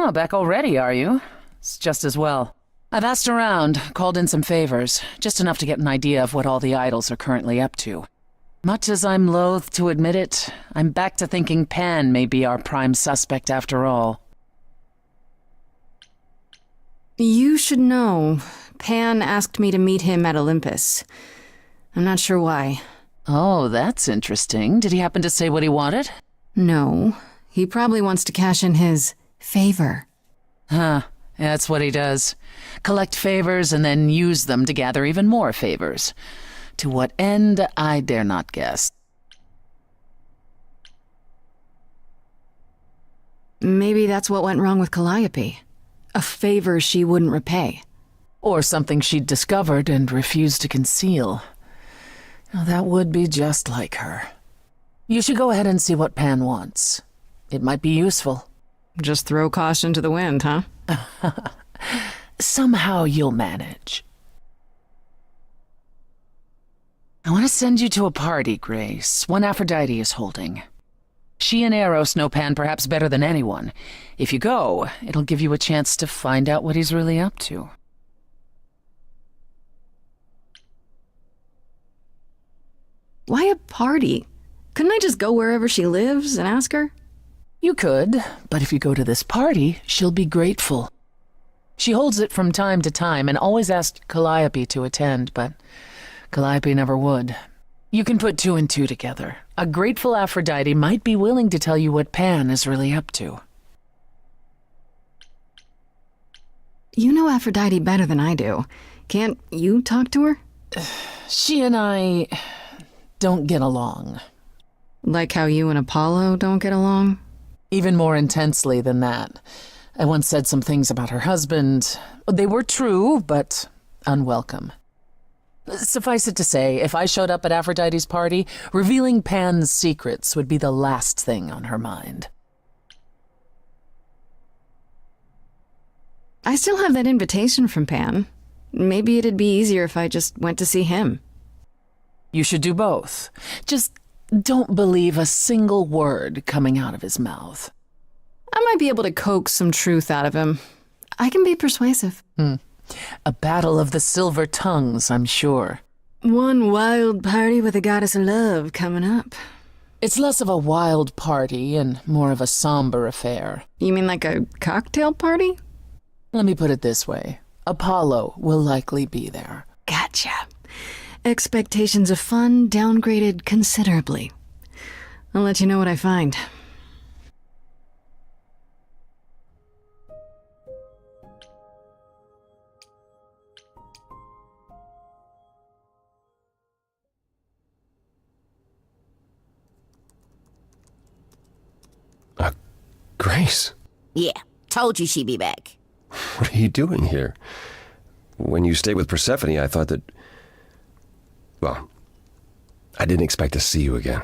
Oh, back already, are you? It's just as well. I've asked around, called in some favors, just enough to get an idea of what all the idols are currently up to. Much as I'm loath to admit it, I'm back to thinking Pan may be our prime suspect after all. You should know. Pan asked me to meet him at Olympus. I'm not sure why. Oh, that's interesting. Did he happen to say what he wanted? No. He probably wants to cash in his favor. Huh. That's what he does. Collect favors and then use them to gather even more favors. To what end, I dare not guess. Maybe that's what went wrong with Calliope. A favor she wouldn't repay. Or something she'd discovered and refused to conceal. Now, that would be just like her. You should go ahead and see what Pan wants. It might be useful. Just throw caution to the wind, huh? Somehow you'll manage. I want to send you to a party, Grace, one Aphrodite is holding. She and Eros know Pan perhaps better than anyone. If you go, it'll give you a chance to find out what he's really up to. Why a party? Couldn't I just go wherever she lives and ask her? You could, but if you go to this party, she'll be grateful. She holds it from time to time and always asked Calliope to attend, but Calliope never would. You can put two and two together. A grateful Aphrodite might be willing to tell you what Pan is really up to. You know Aphrodite better than I do. Can't you talk to her? She and I don't get along. Like how you and Apollo don't get along? Even more intensely than that. I once said some things about her husband. They were true, but unwelcome. Suffice it to say, if I showed up at Aphrodite's party, revealing Pan's secrets would be the last thing on her mind. I still have that invitation from Pan. Maybe it'd be easier if I just went to see him. You should do both. Just don't believe a single word coming out of his mouth. I might be able to coax some truth out of him. I can be persuasive. A battle of the silver tongues, I'm sure. One wild party with the goddess of love coming up. It's less of a wild party and more of a somber affair. You mean like a cocktail party? Let me put it this way. Apollo will likely be there. Gotcha. Expectations of fun downgraded considerably. I'll let you know what I find. Grace? Yeah, told you she'd be back. What are you doing here? When you stayed with Persephone, I thought that... Well, I didn't expect to see you again.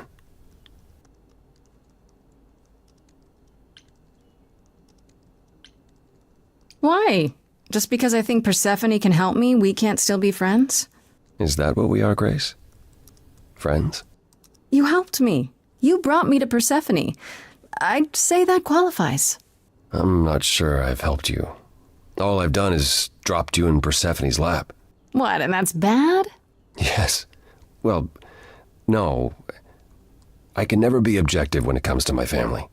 Why? Just because I think Persephone can help me, we can't still be friends? Is that what we are, Grace? Friends? You helped me. You brought me to Persephone. I'd say that qualifies. I'm not sure I've helped you. All I've done is dropped you in Persephone's lap. What, and that's bad? Yes. Well, no. I can never be objective when it comes to my family.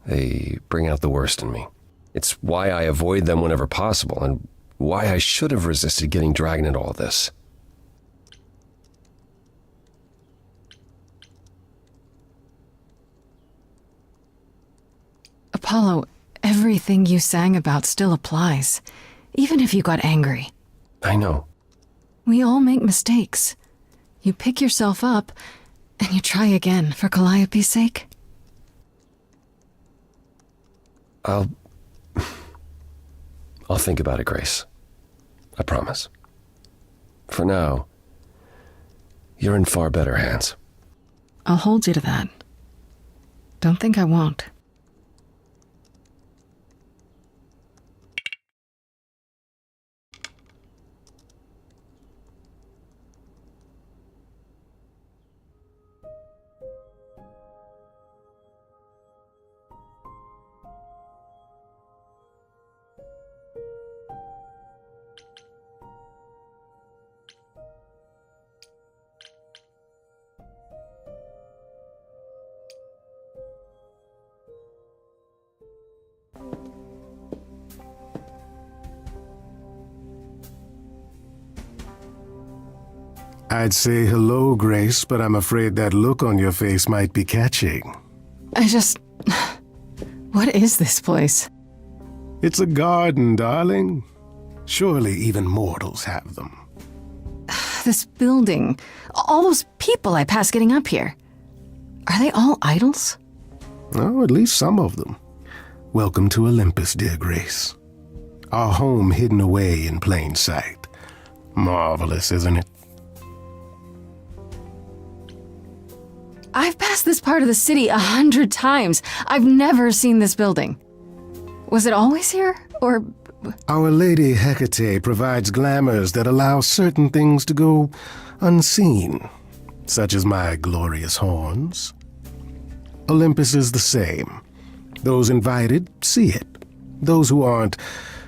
They bring out the worst in me. It's why I avoid them whenever possible, and why I should have resisted getting dragged into all this. Apollo, everything you sang about still applies, even if you got angry. I know. We all make mistakes. You pick yourself up, and you try again for Calliope's sake. I'll think about it, Grace. I promise. For now, you're in far better hands. I'll hold you to that. Don't think I won't. I'd say hello, Grace, but I'm afraid that look on your face might be catching. What is this place? It's a garden, darling. Surely even mortals have them. This building. All those people I pass getting up here. Are they all idols? Oh, at least some of them. Welcome to Olympus, dear Grace. Our home hidden away in plain sight. Marvelous, isn't it? I've passed this part of the city 100 times. I've never seen this building. Was it always here, or...? Our Lady Hecate provides glamours that allow certain things to go unseen, such as my glorious horns. Olympus is the same. Those invited see it. Those who aren't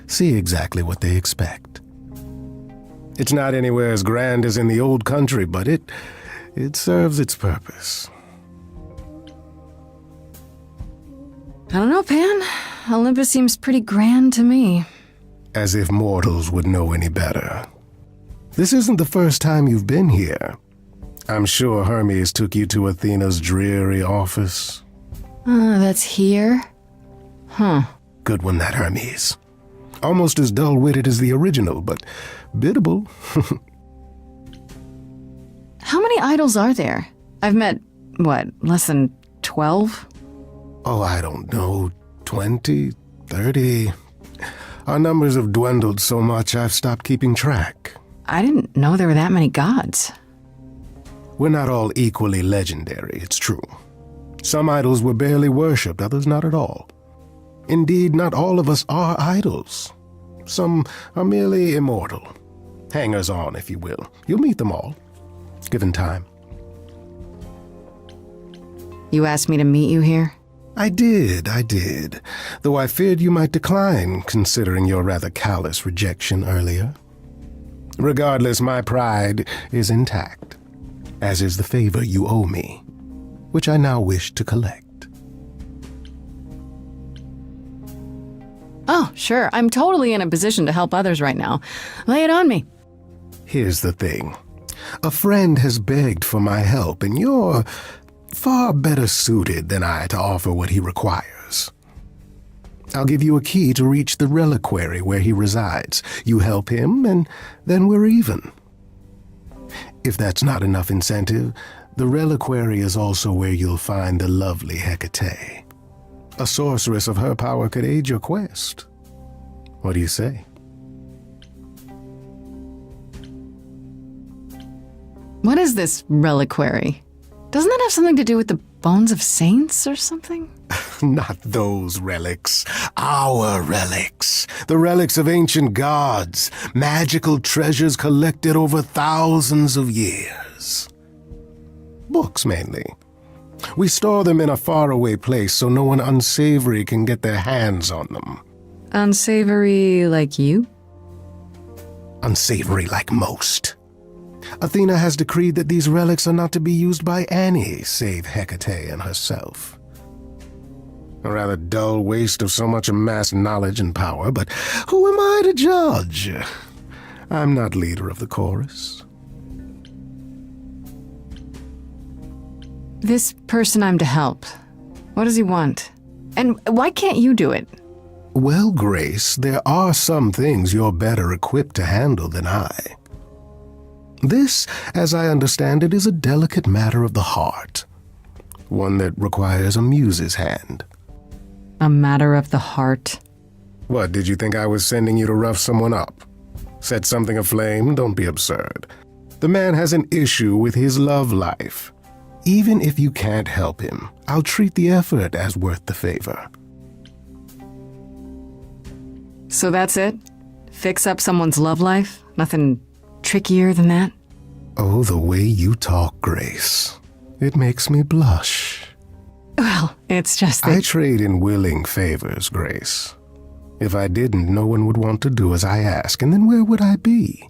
see exactly what they expect. It's not anywhere as grand as in the old country, but it serves its purpose. I don't know, Pan. Olympus seems pretty grand to me. As if mortals would know any better. This isn't the first time you've been here. I'm sure Hermes took you to Athena's dreary office. That's here? Huh. Good one, that Hermes. Almost as dull-witted as the original, but biddable. How many idols are there? I've met, less than 12? Oh, I don't know, 20, 30. Our numbers have dwindled so much I've stopped keeping track. I didn't know there were that many gods. We're not all equally legendary, it's true. Some idols were barely worshipped, others not at all. Indeed, not all of us are idols. Some are merely immortal. Hangers-on, if you will. You'll meet them all, given time. You asked me to meet you here? I did. Though I feared you might decline, considering your rather callous rejection earlier. Regardless, my pride is intact, as is the favor you owe me, which I now wish to collect. Oh, sure. I'm totally in a position to help others right now. Lay it on me. Here's the thing. A friend has begged for my help, and you're far better suited than I to offer what he requires. I'll give you a key to reach the reliquary where he resides. You help him, and then we're even. If that's not enough incentive, the reliquary is also where you'll find the lovely Hecate. A sorceress of her power could aid your quest. What do you say? What is this reliquary? Doesn't that have something to do with the bones of saints or something? Not those relics. Our relics. The relics of ancient gods. Magical treasures collected over thousands of years. Books, mainly. We store them in a faraway place so no one unsavory can get their hands on them. Unsavory like you? Unsavory like most. Athena has decreed that these relics are not to be used by any save Hecate and herself. A rather dull waste of so much amassed knowledge and power, but who am I to judge? I'm not leader of the chorus. This person I'm to help, what does he want? And why can't you do it? Well, Grace, there are some things you're better equipped to handle than I. This, as I understand it, is a delicate matter of the heart. One that requires a muse's hand. A matter of the heart? What, did you think I was sending you to rough someone up? Set something aflame? Don't be absurd. The man has an issue with his love life. Even if you can't help him, I'll treat the effort as worth the favor. So that's it? Fix up someone's love life? Nothing trickier than that? Oh, the way you talk, Grace. It makes me blush. Well, it's just that... I trade in willing favors, Grace. If I didn't, no one would want to do as I ask, and then where would I be?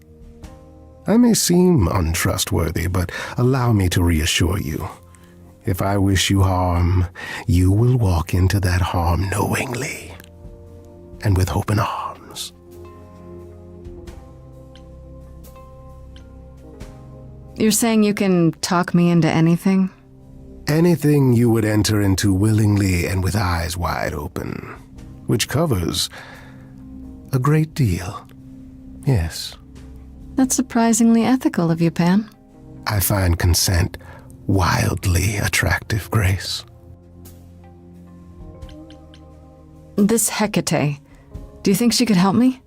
I may seem untrustworthy, but allow me to reassure you. If I wish you harm, you will walk into that harm knowingly, and with open arms. You're saying you can talk me into anything? Anything you would enter into willingly and with eyes wide open, which covers a great deal. Yes. That's surprisingly ethical of you, Pan. I find consent wildly attractive, Grace. This Hecate, do you think she could help me?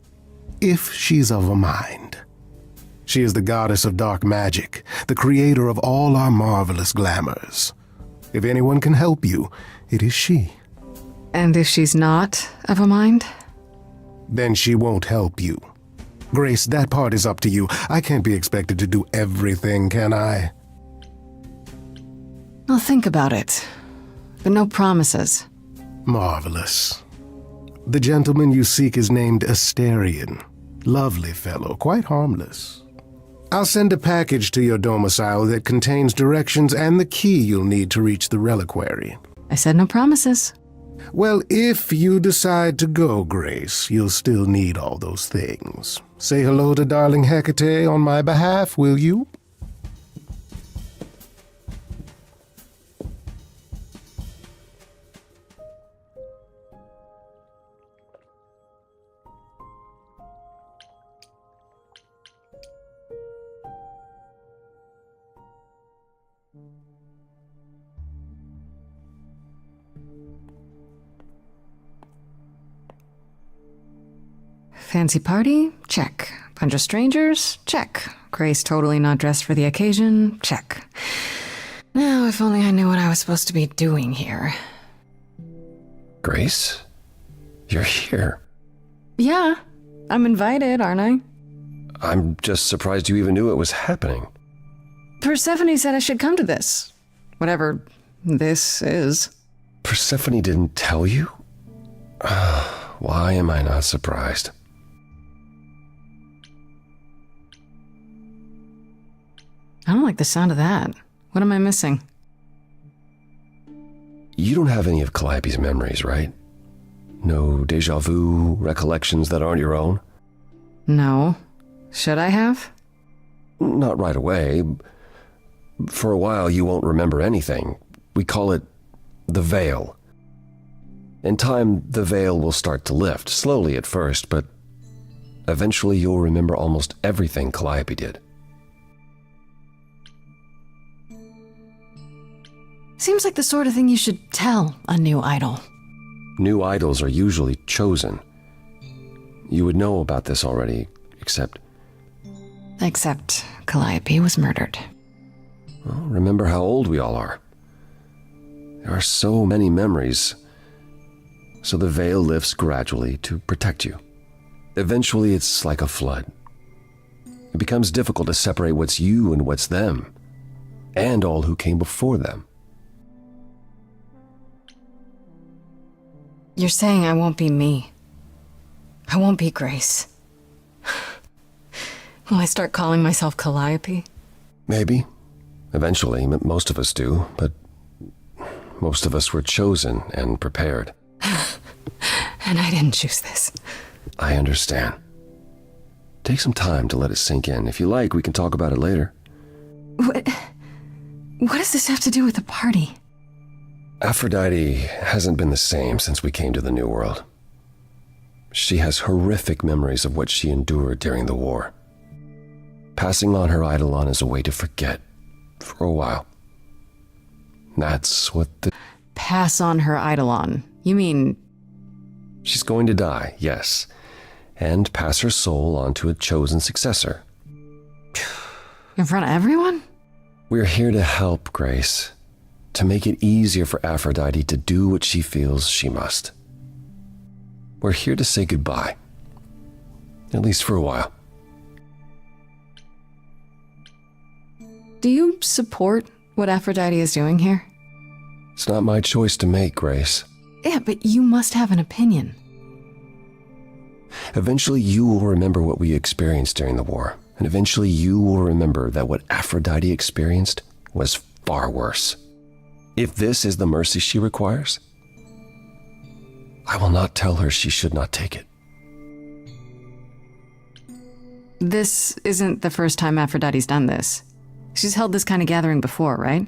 If she's of a mind. She is the goddess of dark magic, the creator of all our marvelous glamours. If anyone can help you, it is she. And if she's not of a mind? Then she won't help you. Grace, that part is up to you. I can't be expected to do everything, can I? I'll think about it, but no promises. Marvelous. The gentleman you seek is named Asterion. Lovely fellow, quite harmless. I'll send a package to your domicile that contains directions and the key you'll need to reach the reliquary. I said no promises. Well, if you decide to go, Grace, you'll still need all those things. Say hello to darling Hecate on my behalf, will you? Fancy party? Check. Bunch of strangers? Check. Grace totally not dressed for the occasion? Check. Now, if only I knew what I was supposed to be doing here. Grace? You're here. Yeah, I'm invited, aren't I? I'm just surprised you even knew it was happening. Persephone said I should come to this. Whatever this is. Persephone didn't tell you? Why am I not surprised? I don't like the sound of that. What am I missing? You don't have any of Calliope's memories, right? No déjà vu recollections that aren't your own? No. Should I have? Not right away. For a while, you won't remember anything. We call it the veil. In time, the veil will start to lift, slowly at first, but eventually you'll remember almost everything Calliope did. Seems like the sort of thing you should tell a new idol. New idols are usually chosen. You would know about this already, except Calliope was murdered. well, remember how old we all are. There are so many memories, so the veil lifts gradually to protect you. Eventually, it's like a flood. It becomes difficult to separate what's you and what's them, and all who came before them. You're saying I won't be me. I won't be Grace. Will I start calling myself Calliope? Maybe. Eventually, most of us do, but most of us were chosen and prepared. And I didn't choose this. I understand. Take some time to let it sink in. If you like, we can talk about it later. What does this have to do with the party? Aphrodite hasn't been the same since we came to the New World. She has horrific memories of what she endured during the war. Passing on her eidolon is a way to forget, for a while. That's what the... Pass on her eidolon. You mean... She's going to die, yes, and pass her soul on to a chosen successor. in front of everyone? We're here to help, Grace. To make it easier for Aphrodite to do what she feels she must. We're here to say goodbye. At least for a while. Do you support what Aphrodite is doing here? It's not my choice to make, Grace. Yeah, but you must have an opinion. Eventually you will remember what we experienced during the war, and eventually you will remember that what Aphrodite experienced was far worse. If this is the mercy she requires, I will not tell her she should not take it. This isn't the first time Aphrodite's done this. She's held this kind of gathering before, right?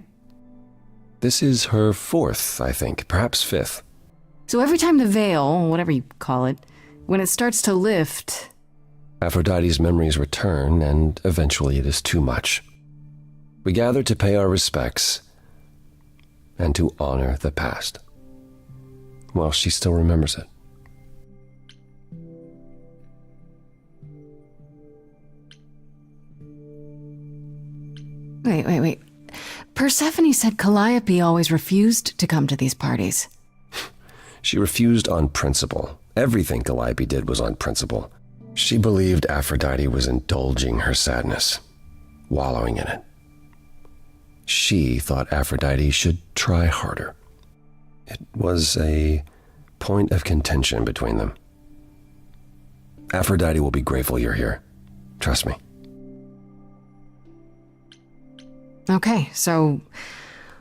This is her 4th, I think, perhaps 5th. So every time the veil, whatever you call it, when it starts to lift... Aphrodite's memories return, and eventually it is too much. We gather to pay our respects and to honor the past. Well, she still remembers it. Wait. Persephone said Calliope always refused to come to these parties. She refused on principle. Everything Calliope did was on principle. She believed Aphrodite was indulging her sadness, wallowing in it. She thought Aphrodite should try harder. It was a point of contention between them. Aphrodite will be grateful you're here. Trust me. Okay, so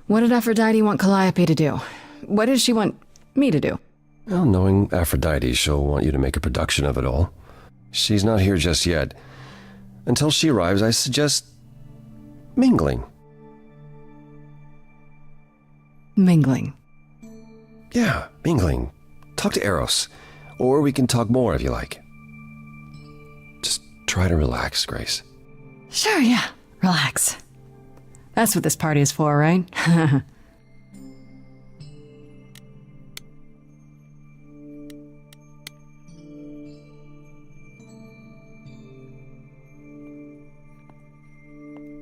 what did Aphrodite want Calliope to do? What did she want me to do? Well, knowing Aphrodite, she'll want you to make a production of it all. She's not here just yet. Until she arrives, I suggest mingling. Mingling. Yeah, mingling. Talk to Eros. Or we can talk more if you like. Just try to relax, Grace. Sure, yeah. Relax. That's what this party is for, right?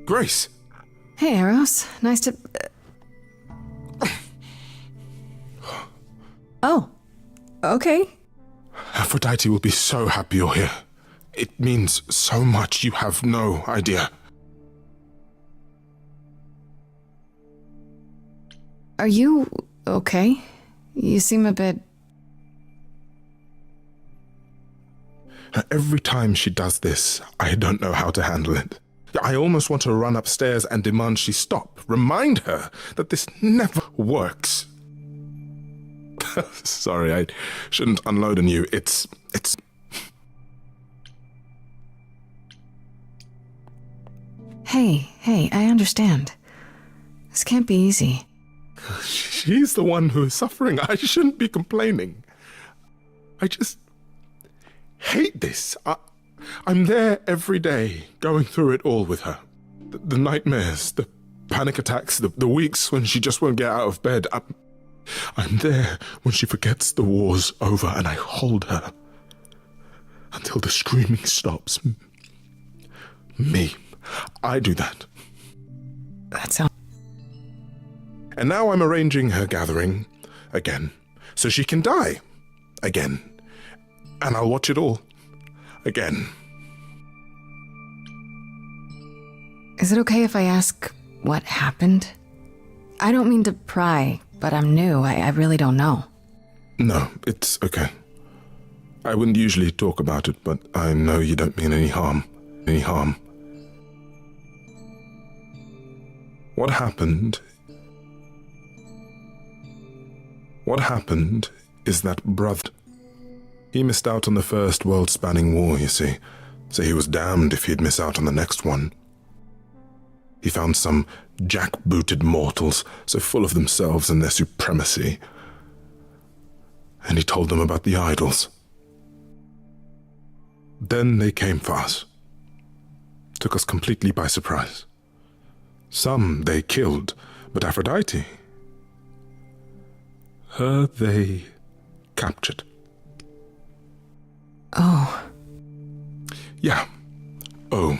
Grace! Hey, Eros. Nice to... Oh. Okay. Aphrodite will be so happy you're here. It means so much you have no idea. Are you okay? You seem a bit... Every time she does this, I don't know how to handle it. I almost want to run upstairs and demand she stop. Remind her that this never works. Sorry, I shouldn't unload on you. It's... Hey, I understand. This can't be easy. She's the one who is suffering. I shouldn't be complaining. I just hate this. I'm there every day, going through it all with her. The nightmares, the panic attacks, the weeks when she just won't get out of bed. I'm there when she forgets the war's over, and I hold her until the screaming stops. Me. I do that. That sounds... And now I'm arranging her gathering again, so she can die again. And I'll watch it all again. Is it okay if I ask what happened? I don't mean to pry, but I'm new. I really don't know. No, it's okay. I wouldn't usually talk about it, but I know you don't mean any harm. What happened is that brother. He missed out on the first world-spanning war, you see, so he was damned if he'd miss out on the next one. He found some jackbooted mortals so full of themselves and their supremacy, and he told them about the idols. Then they came for us. Took us completely by surprise. Some they killed, but Aphrodite, her they captured. Oh. Yeah. Oh.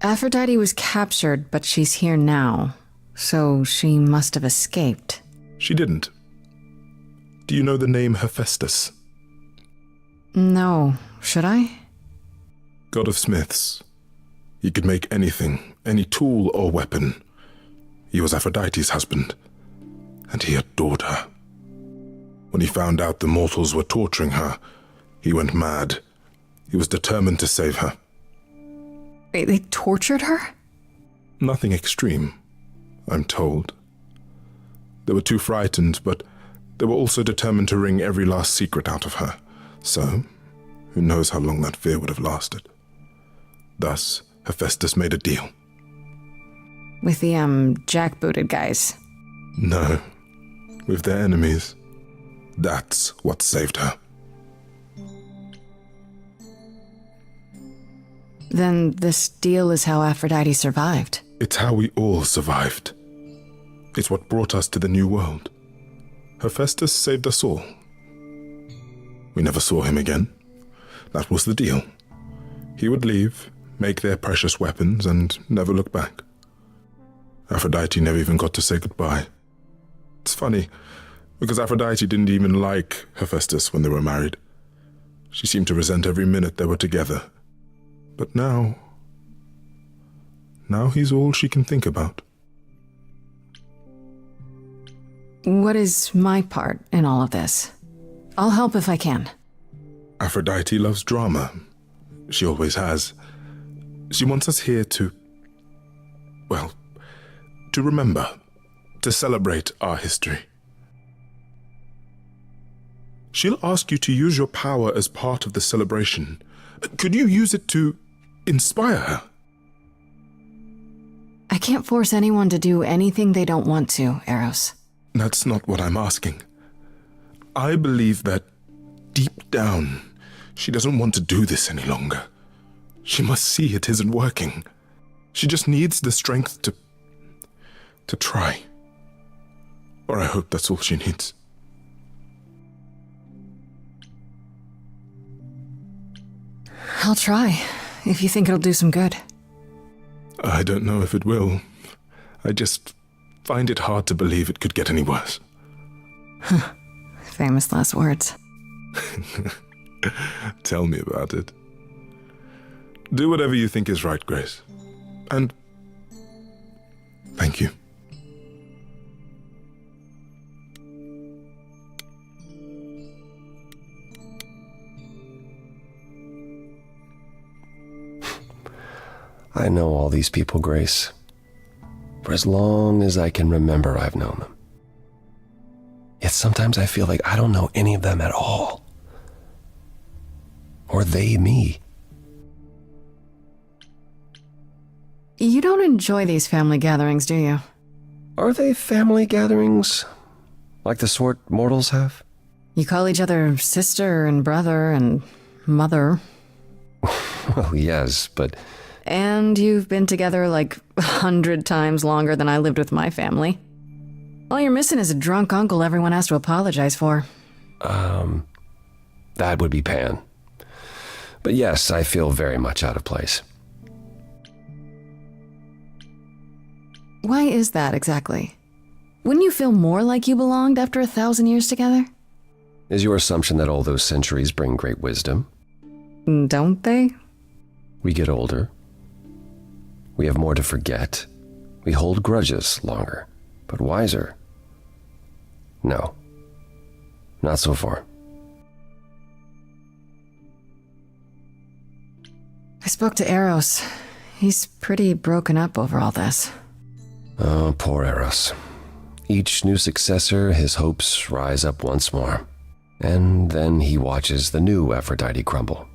Aphrodite was captured, but she's here now. So she must have escaped. She didn't. Do you know the name Hephaestus? No. Should I? God of smiths. He could make anything, any tool or weapon. He was Aphrodite's husband, and he adored her. When he found out the mortals were torturing her, he went mad. He was determined to save her. Wait, they tortured her? Nothing extreme, I'm told. They were too frightened, but they were also determined to wring every last secret out of her. So, who knows how long that fear would have lasted. Thus, Hephaestus made a deal. With the, jackbooted guys. No, with their enemies. That's what saved her. Then this deal is how Aphrodite survived. It's how we all survived. It's what brought us to the new world. Hephaestus saved us all. We never saw him again. That was the deal. He would leave, make their precious weapons, and never look back. Aphrodite never even got to say goodbye. It's funny, because Aphrodite didn't even like Hephaestus when they were married. She seemed to resent every minute they were together. But now he's all she can think about. What is my part in all of this? I'll help if I can. Aphrodite loves drama. She always has. She wants us here to remember, to celebrate our history. She'll ask you to use your power as part of the celebration. Could you use it to inspire her? I can't force anyone to do anything they don't want to, Eros. That's not what I'm asking. I believe that deep down, she doesn't want to do this any longer. She must see it isn't working. She just needs the strength to try. Or I hope that's all she needs. I'll try, if you think it'll do some good. I don't know if it will. I just find it hard to believe it could get any worse. Famous last words. Tell me about it. Do whatever you think is right, Grace. And thank you. I know all these people, Grace. For as long as I can remember, I've known them. Yet sometimes I feel like I don't know any of them at all. Or they me. You don't enjoy these family gatherings, do you? Are they family gatherings? Like the sort mortals have? You call each other sister and brother and mother. Well, yes, but... And you've been together like 100 times longer than I lived with my family. All you're missing is a drunk uncle everyone has to apologize for. That would be Pan. But yes, I feel very much out of place. Why is that exactly? Wouldn't you feel more like you belonged after 1,000 years together? Is your assumption that all those centuries bring great wisdom? Don't they? We get older. We have more to forget. We hold grudges longer, but wiser. No, not so far. I spoke to Eros. He's pretty broken up over all this. Oh, poor Eros. Each new successor, his hopes rise up once more. And then he watches the new Aphrodite crumble,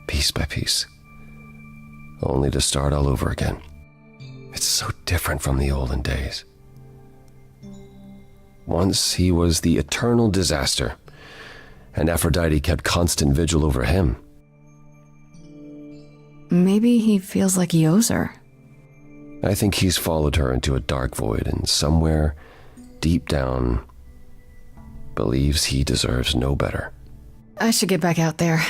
piece by piece, only to start all over again. It's so different from the olden days. Once he was the eternal disaster, and Aphrodite kept constant vigil over him. Maybe he feels like he owes her. I think he's followed her into a dark void, and somewhere, deep down, believes he deserves no better. I should get back out there.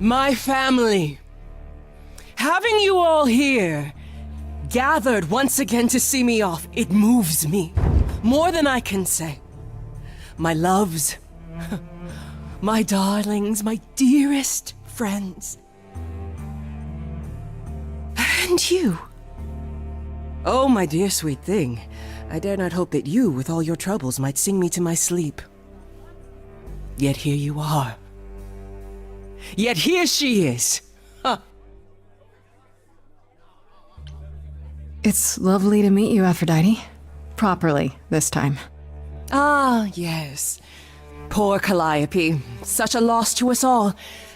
My family. Having you all here, gathered once again to see me off, it moves me more than I can say. My loves, my darlings, my dearest friends. And you. Oh, my dear sweet thing. I dare not hope that you, with all your troubles, might sing me to my sleep. Yet here you are. Yet here she is. Huh. It's lovely to meet you, Aphrodite. Properly, this time. Ah, yes. Poor Calliope. Such a loss to us all.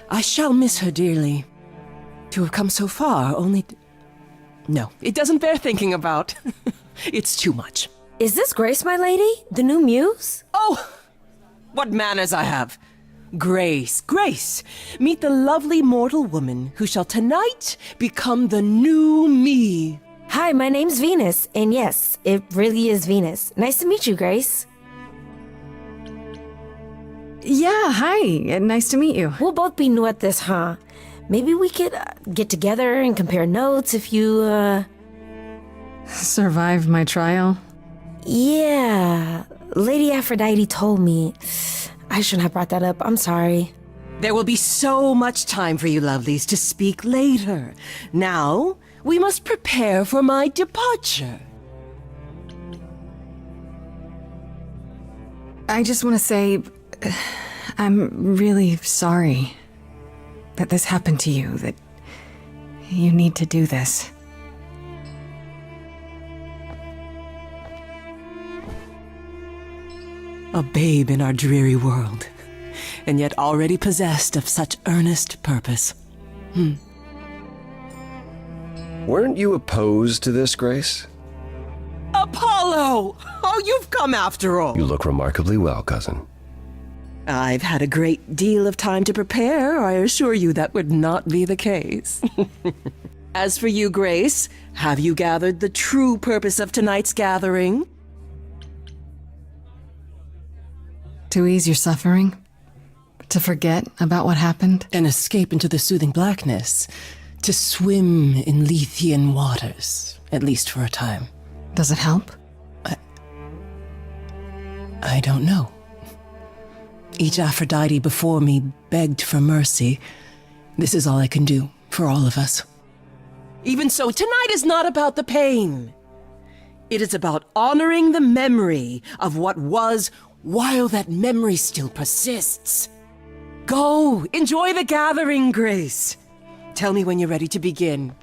I shall miss her dearly. To have come so far, only... No, it doesn't bear thinking about. It's too much. Is this Grace, my lady? The new muse? Oh, what manners I have. Grace, Grace, meet the lovely mortal woman who shall tonight become the new me. Hi, my name's Venus, and yes, it really is Venus. Nice to meet you, Grace. Yeah, hi. Nice to meet you. We'll both be new at this, huh? Maybe we could get together and compare notes if you, Survived my trial? Yeah, Lady Aphrodite told me. I shouldn't have brought that up. I'm sorry. There will be so much time for you lovelies to speak later. Now, we must prepare for my departure. I just want to say, I'm really sorry that this happened to you, that you need to do this. A babe in our dreary world, and yet already possessed of such earnest purpose. Weren't you opposed to this, Grace? Apollo! Oh, you've come after all. You look remarkably well, cousin. I've had a great deal of time to prepare. I assure you that would not be the case. As for you, Grace, have you gathered the true purpose of tonight's gathering? To ease your suffering? To forget about what happened? An escape into the soothing blackness. To swim in Lethean waters, at least for a time. Does it help? I don't know. Each Aphrodite before me begged for mercy. This is all I can do for all of us. Even so, tonight is not about the pain. It is about honoring the memory of what was while that memory still persists. Go, enjoy the gathering, Grace. Tell me when you're ready to begin.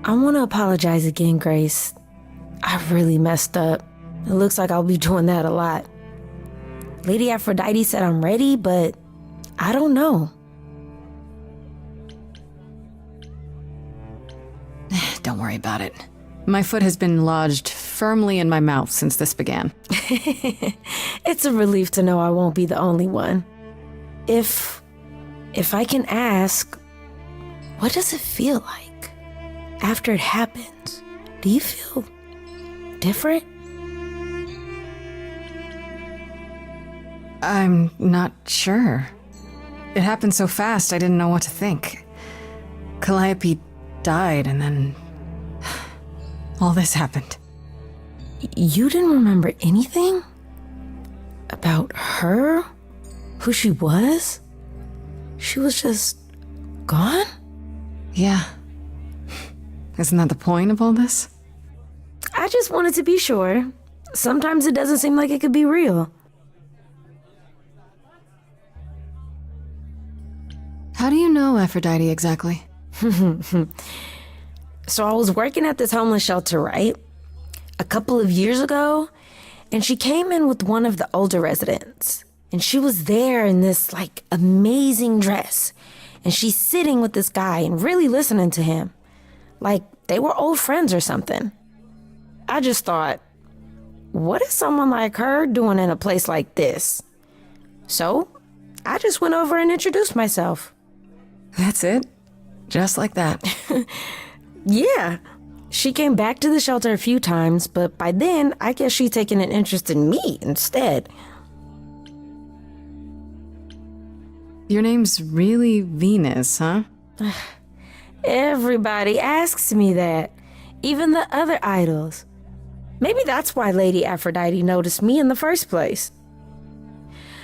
I want to apologize again, Grace. I really messed up. It looks like I'll be doing that a lot. Lady Aphrodite said I'm ready, but I don't know. Don't worry about it. My foot has been lodged firmly in my mouth since this began. It's a relief to know I won't be the only one. If I can ask, what does it feel like? After it happens, do you feel different? I'm not sure. It happened so fast, I didn't know what to think. Calliope died, and then all this happened. You didn't remember anything? About her? Who she was? She was just gone? Yeah. Isn't that the point of all this? I just wanted to be sure. Sometimes it doesn't seem like it could be real. How do you know Aphrodite exactly? So I was working at this homeless shelter, right? A couple of years ago, and she came in with one of the older residents. And she was there in this, amazing dress. And she's sitting with this guy and really listening to him. Like they were old friends or something. I just thought, what is someone like her doing in a place like this? So I just went over and introduced myself. That's it? Just like that? Yeah. She came back to the shelter a few times, but by then, I guess she'd taken an interest in me instead. Your name's really Venus, huh? Everybody asks me that. even the other idols. Maybe that's why Lady Aphrodite noticed me in the first place.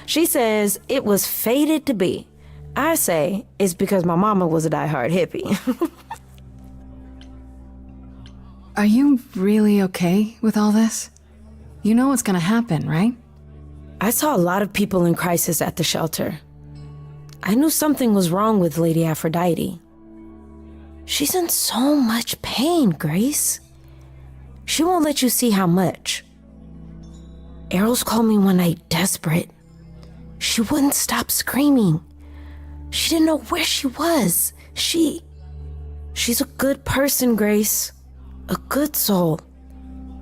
She says it was fated to be. I say it's because my mama was a diehard hippie. Are you really okay with all this? You know what's gonna happen, right? I saw a lot of people in crisis at the shelter. I knew something was wrong with Lady Aphrodite. She's in so much pain, Grace. She won't let you see how much. Eros called me one night desperate. She wouldn't stop screaming. She didn't know where she was. She's a good person, Grace. A good soul.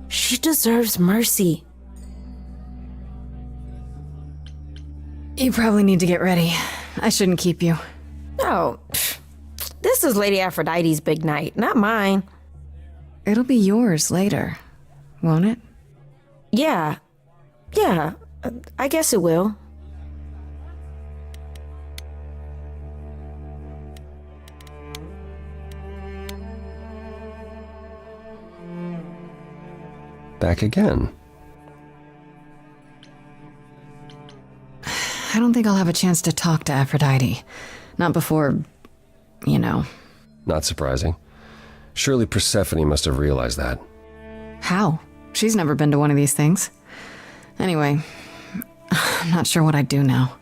She deserves mercy. You probably need to get ready. I shouldn't keep you. No, this is Lady Aphrodite's big night, not mine. It'll be yours later, won't it? Yeah, I guess it will. Back again. I don't think I'll have a chance to talk to Aphrodite. Not before, you know. Not surprising. Surely Persephone must have realized that. How? She's never been to one of these things. Anyway, I'm not sure what I'd do now.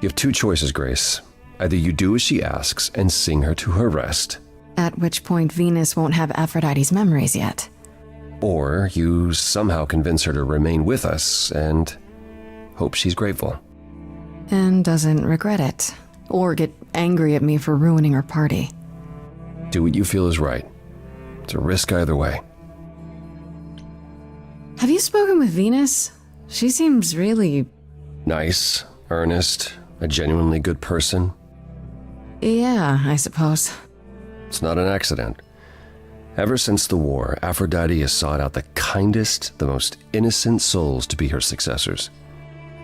You have two choices, Grace. Either you do as she asks and sing her to her rest, At which point Venus won't have Aphrodite's memories yet. or you somehow convince her to remain with us and hope she's grateful. And doesn't regret it. Or get angry at me for ruining her party. Do what you feel is right. It's a risk either way. Have you spoken with Venus? She seems really... Nice, earnest, a genuinely good person. Yeah, I suppose. It's not an accident. Ever since the war, Aphrodite has sought out the kindest, the most innocent souls to be her successors.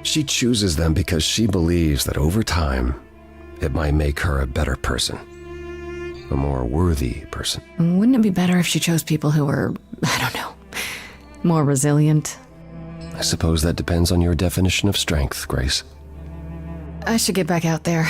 She chooses them because she believes that over time, it might make her a better person. A more worthy person. Wouldn't it be better if she chose people who were, I don't know, more resilient? I suppose that depends on your definition of strength, Grace. I should get back out there.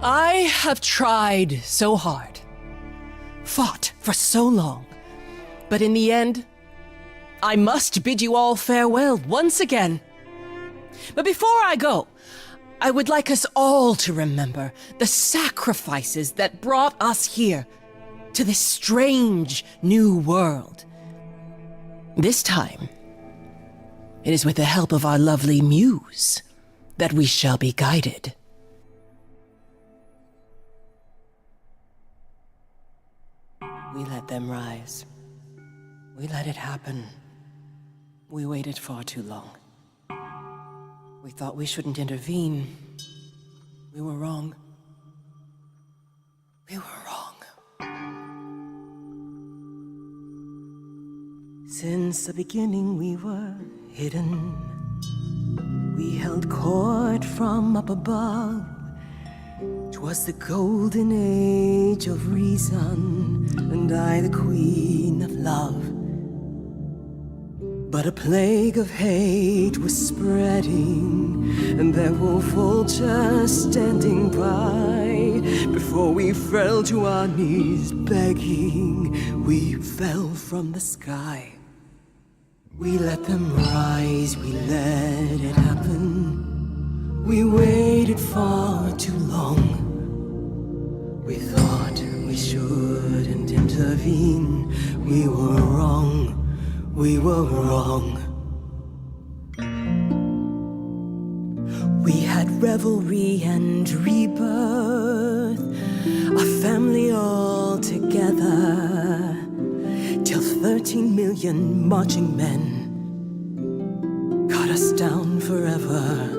I have tried so hard, fought for so long, but in the end, I must bid you all farewell once again. But before I go, I would like us all to remember the sacrifices that brought us here to this strange new world. This time, it is with the help of our lovely muse that we shall be guided. We let them rise. We let it happen. We waited far too long. We thought we shouldn't intervene. We were wrong. We were wrong. Since the beginning we were hidden. We held court from up above. 'Twas the golden age of reason, and I the queen of love. But a plague of hate was spreading, and there were vultures standing by. Before we fell to our knees begging, we fell from the sky. We let them rise, we let it happen. We waited far too long. We thought we shouldn't intervene. We were wrong. We were wrong. We had revelry and rebirth, a family all together, till 13 million marching men cut us down forever.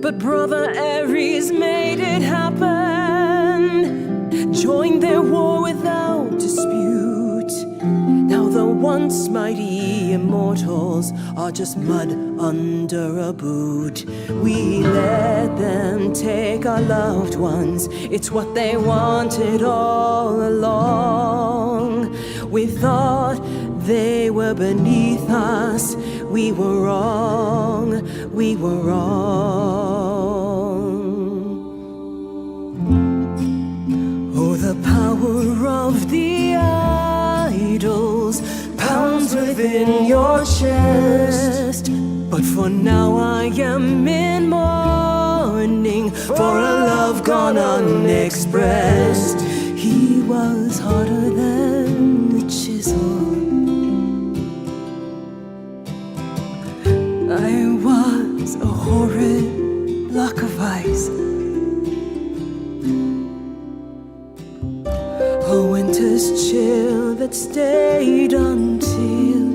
But Brother Ares made it happen, joined their war without dispute. Now the once mighty We immortals are just mud under a boot. We let them take our loved ones. It's what they wanted all along. We thought they were beneath us. We were wrong. We were wrong. Oh, the power of the idols pounds within your chest. But for now I am in mourning for a love gone unexpressed. He was harder than the chisel. I was a horrid block of ice. A winter's chill that stayed until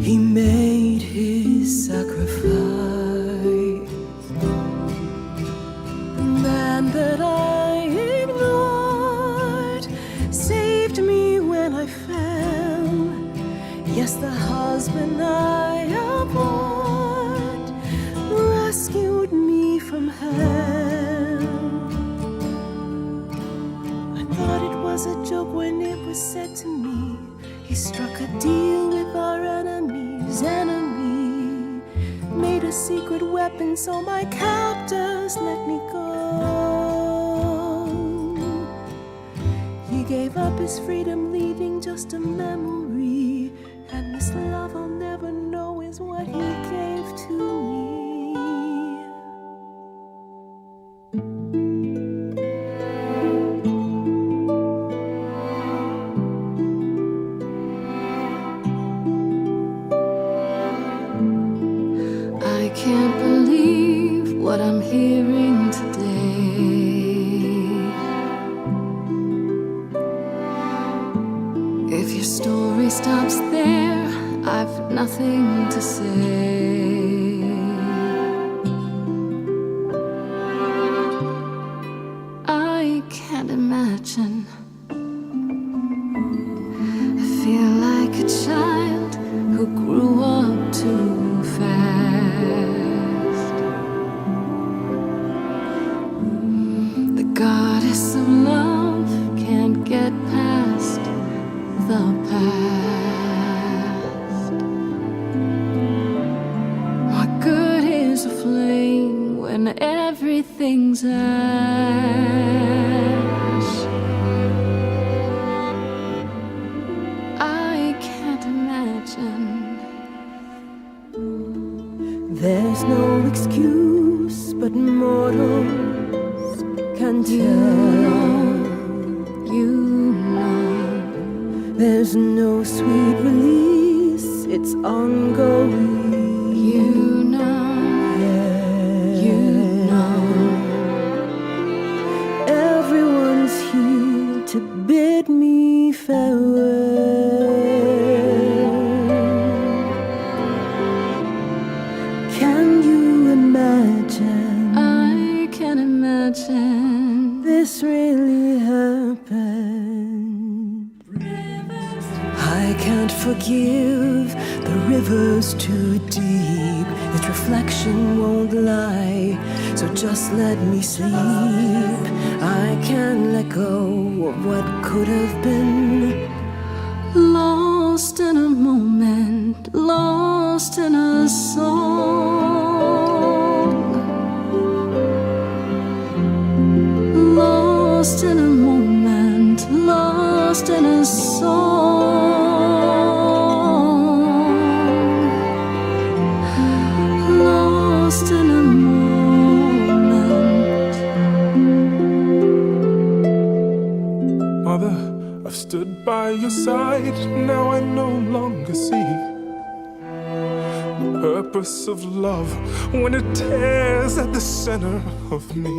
he made his sacrifice. The man that I ignored saved me when I fell. Yes, the husband I abhorred rescued me from hell. I thought it was a joke when it was said to me. He struck a deal with our enemy's enemy, made a secret weapon so my captors let me go. He gave up his freedom, leaving just a memory, and this love I'll never know is what he gave to me. I can't believe what I'm hearing today. If your story stops there, I've nothing to say. I can't imagine. I feel like a child who grew up too fast. The goddess of love can't get past the past. What good is a flame when everything's ash? I can't imagine. There's no excuse, but mortals can tell. You know. There's no sweet release, it's ongoing. You know. You know. Everyone's here to bid me farewell. Can you imagine? I can imagine. This really happened. I can't forgive, the river's too deep. Its reflection won't lie, so just let me sleep. I can't let go of what could have been. Lost in a moment, lost in a song. Lost in a moment, lost in a song. Lost in a moment. Mother, I've stood by your side, now I no longer see the purpose of love when it tears at the center of me.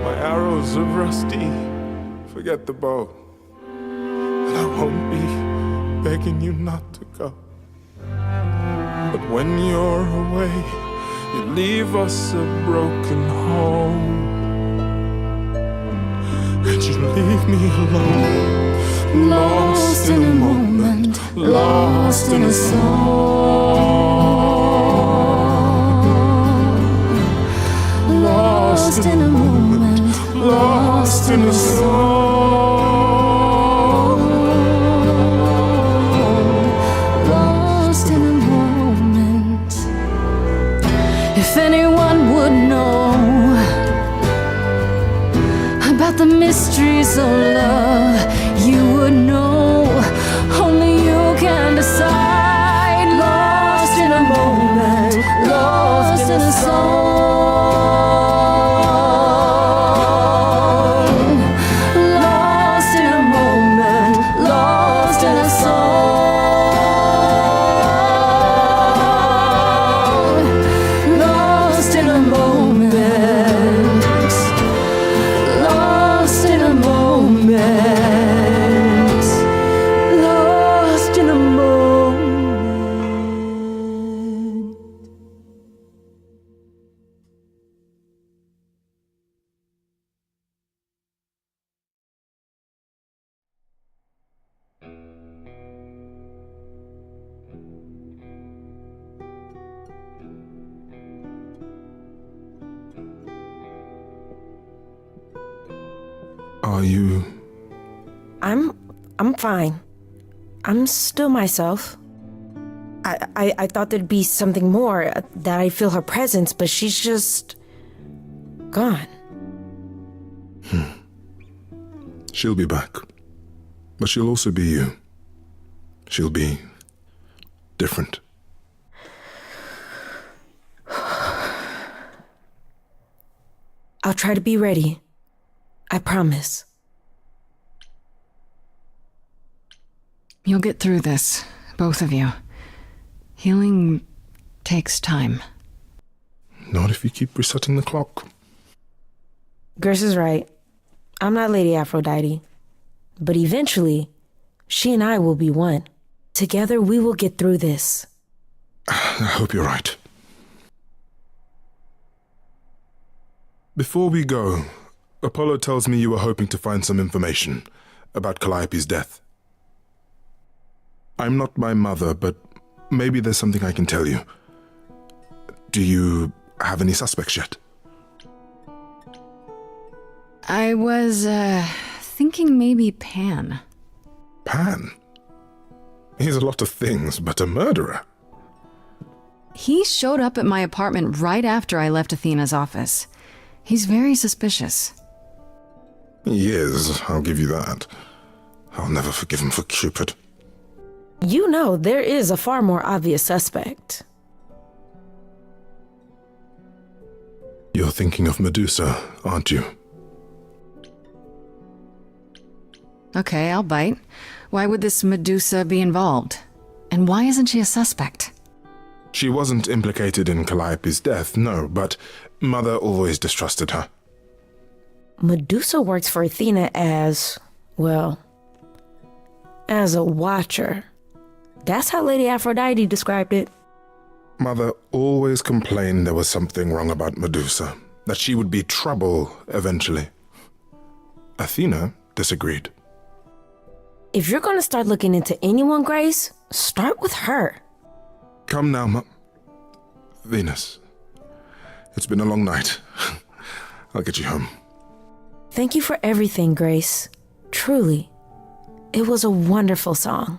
My arrows are rusty, forget the bow, and I won't be begging you not to go. But when you're away, you leave us a broken home. And you leave me alone? Lost in a moment, lost in a song. Lost in a moment, lost in a song. Lost in a moment. If anyone would know about the mysteries of love, you would know. Only you can decide. Lost in a moment, lost in a song. Lost in a moment, lost in a song. Lost in a moment. Lost in a moment. Lost in a moment. Are you... I'm fine. I'm still myself. I thought there'd be something more, that I feel her presence, but she's just gone. She'll be back. But she'll also be you. She'll be different. I'll try to be ready. I promise. You'll get through this, both of you. Healing takes time. Not if you keep resetting the clock. Grace is right. I'm not Lady Aphrodite. But eventually, she and I will be one. Together, we will get through this. I hope you're right. Before we go, Apollo tells me you were hoping to find some information about Calliope's death. I'm not my mother, but maybe there's something I can tell you. Do you have any suspects yet? I was, thinking maybe Pan. Pan? He's a lot of things, but a murderer. He showed up at my apartment right after I left Athena's office. He's very suspicious. He is, I'll give you that. I'll never forgive him for Cupid. You know, there is a far more obvious suspect. You're thinking of Medusa, aren't you? Okay, I'll bite. Why would this Medusa be involved? And why isn't she a suspect? She wasn't implicated in Calliope's death, no, but Mother always distrusted her. Medusa works for Athena as, well, as a watcher. That's how Lady Aphrodite described it. Mother always complained there was something wrong about Medusa, that she would be trouble eventually. Athena disagreed. If you're gonna start looking into anyone, Grace, start with her. Come now, Venus. It's been a long night. I'll get you home. Thank you for everything, Grace. Truly. It was a wonderful song.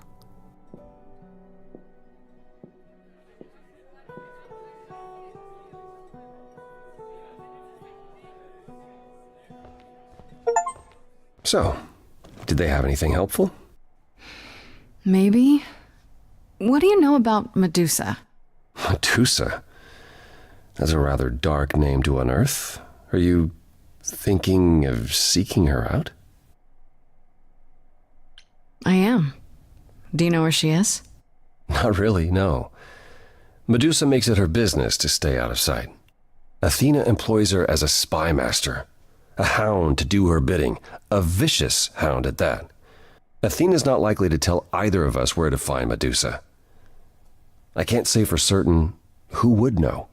So, did they have anything helpful? Maybe. What do you know about Medusa? Medusa? That's a rather dark name to unearth. Are you thinking of seeking her out? I am. Do you know where she is? Not really, no. Medusa makes it her business to stay out of sight. Athena employs her as a spy master, a hound to do her bidding, a vicious hound at that. Athena's not likely to tell either of us where to find Medusa. I can't say for certain who would know.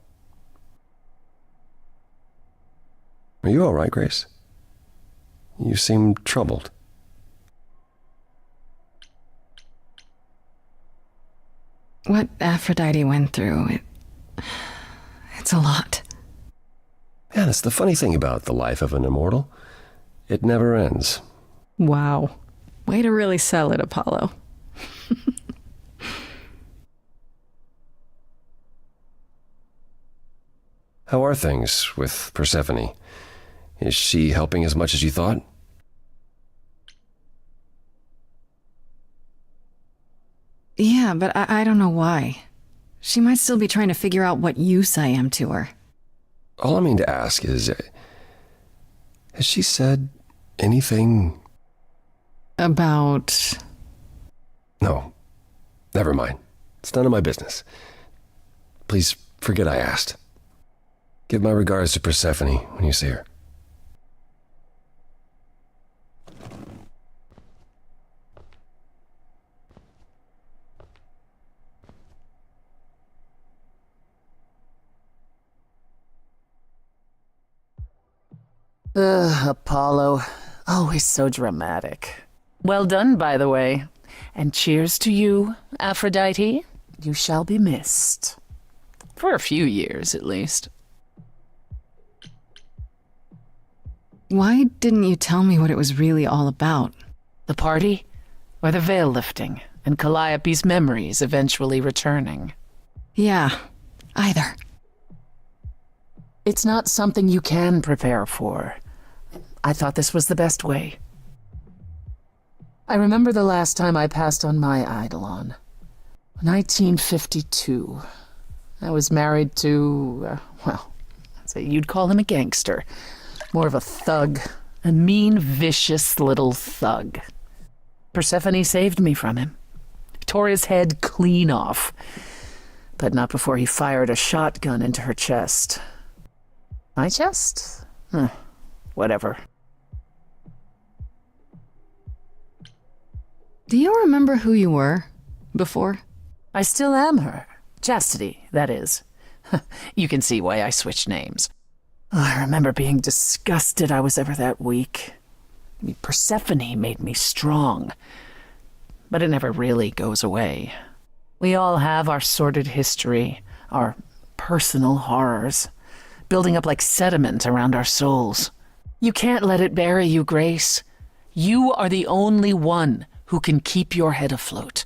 Are you all right, Grace? You seem troubled. What Aphrodite went through, it's a lot. Yeah, that's the funny thing about the life of an immortal. It never ends. Wow. Way to really sell it, Apollo. How are things with Persephone? Is she helping as much as you thought? Yeah, but I don't know why. She might still be trying to figure out what use I am to her. All I mean to ask is, has she said anything? About... No, never mind. It's none of my business. Please forget I asked. Give my regards to Persephone when you see her. Apollo. Always so dramatic. Well done, by the way. And cheers to you, Aphrodite. You shall be missed. For a few years, at least. Why didn't you tell me what it was really all about? The party? Or the veil lifting, and Calliope's memories eventually returning? Yeah, either. It's not something you can prepare for. I thought this was the best way. I remember the last time I passed on my Eidolon. 1952. I was married to, well, I'd say you'd call him a gangster. More of a thug. A mean, vicious little thug. Persephone saved me from him. Tore his head clean off. But not before he fired a shotgun into her chest. My chest? Whatever. Do you remember who you were before? I still am her. Chastity, that is. You can see why I switched names. I remember being disgusted I was ever that weak. Persephone made me strong. But it never really goes away. We all have our sordid history, our personal horrors, building up like sediment around our souls. You can't let it bury you, Grace. You are the only one who can keep your head afloat.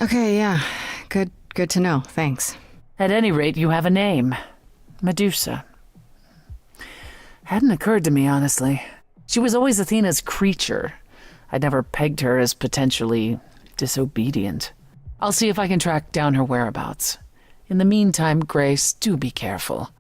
Okay, yeah. Good to know. Thanks. At any rate, you have a name. Medusa. Hadn't occurred to me, honestly. She was always Athena's creature. I'd never pegged her as potentially disobedient. I'll see if I can track down her whereabouts. In the meantime, Grace, do be careful.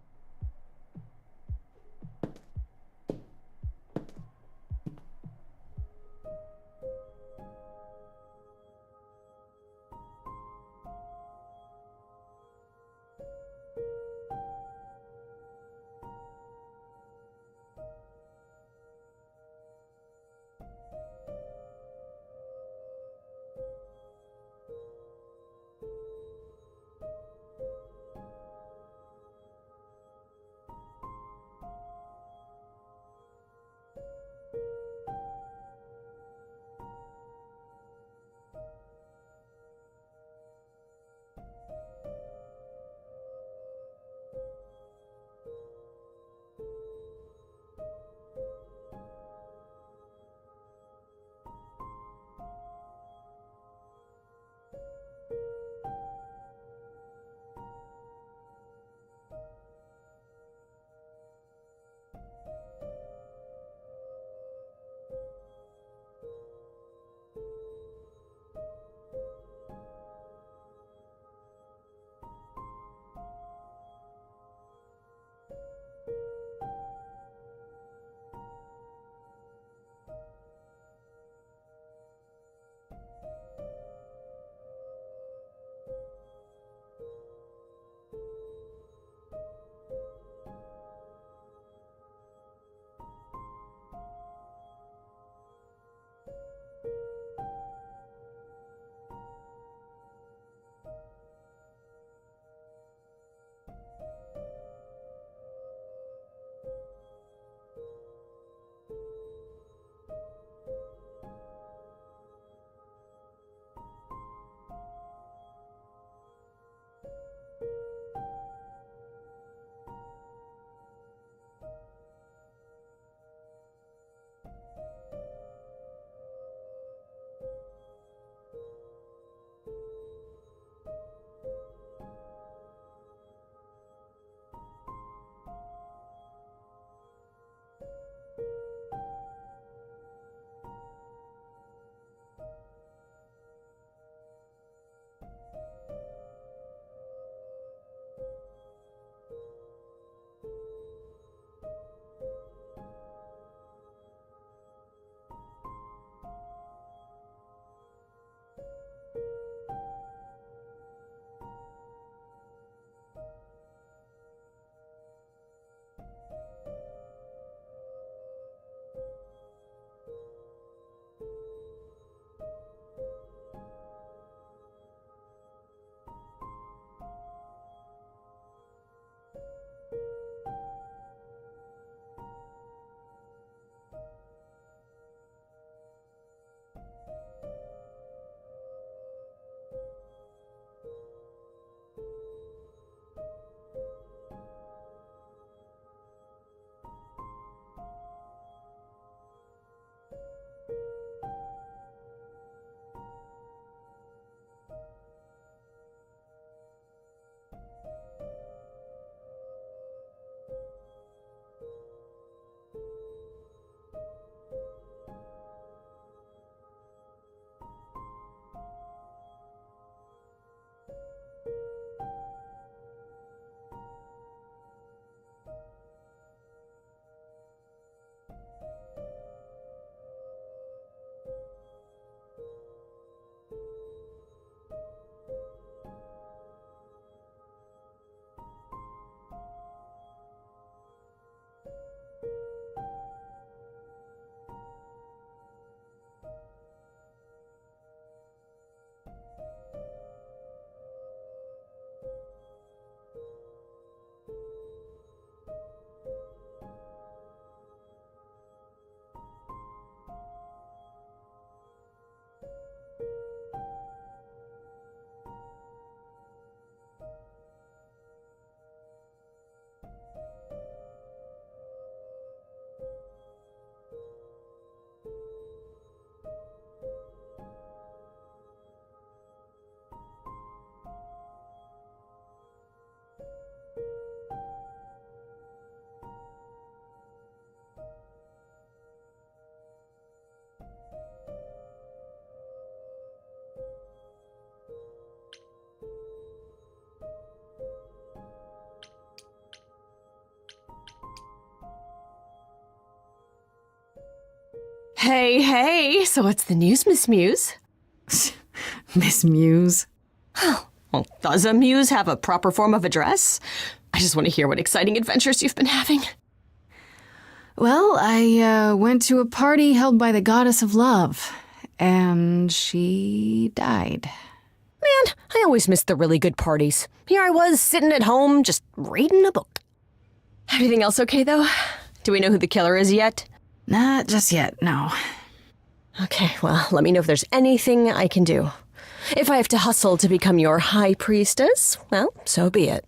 Hey, so what's the news, Miss Muse? Miss Muse. Well, does a muse have a proper form of address? I just want to hear what exciting adventures you've been having. Well, I went to a party held by the goddess of love, and she died. Man, I always miss the really good parties. Here I was, sitting at home, just reading a book. Everything else okay, though? Do we know who the killer is yet? Not just yet, no. Okay, well, let me know if there's anything I can do. If I have to hustle to become your high priestess, well, so be it.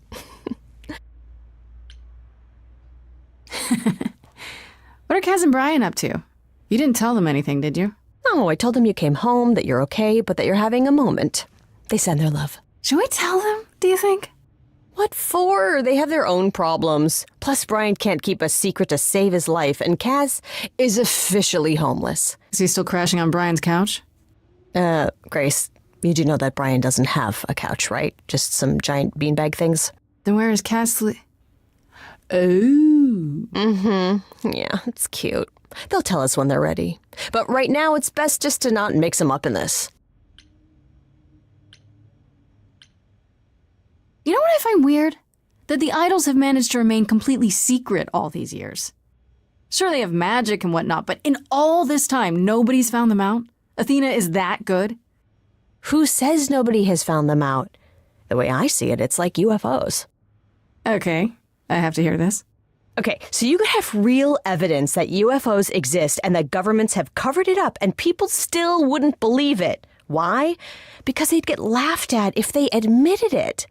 What are Kaz and Brian up to? You didn't tell them anything, did you? No, I told them you came home, that you're okay, but that you're having a moment. They send their love. Should we tell them, do you think? What for? They have their own problems. Plus, Brian can't keep a secret to save his life, and Kaz is officially homeless. Is he still crashing on Brian's couch? Grace, you do know that Brian doesn't have a couch, right? Just some giant beanbag things? Then where is Kaz Oh. Yeah, it's cute. They'll tell us when they're ready. But right now, it's best just to not mix them up in this. You know what I find weird? That the idols have managed to remain completely secret all these years. Sure, they have magic and whatnot, but in all this time, nobody's found them out? Athena is that good? Who says nobody has found them out? The way I see it, it's like UFOs. Okay, I have to hear this. Okay, so you could have real evidence that UFOs exist and that governments have covered it up and people still wouldn't believe it. Why? Because they'd get laughed at if they admitted it.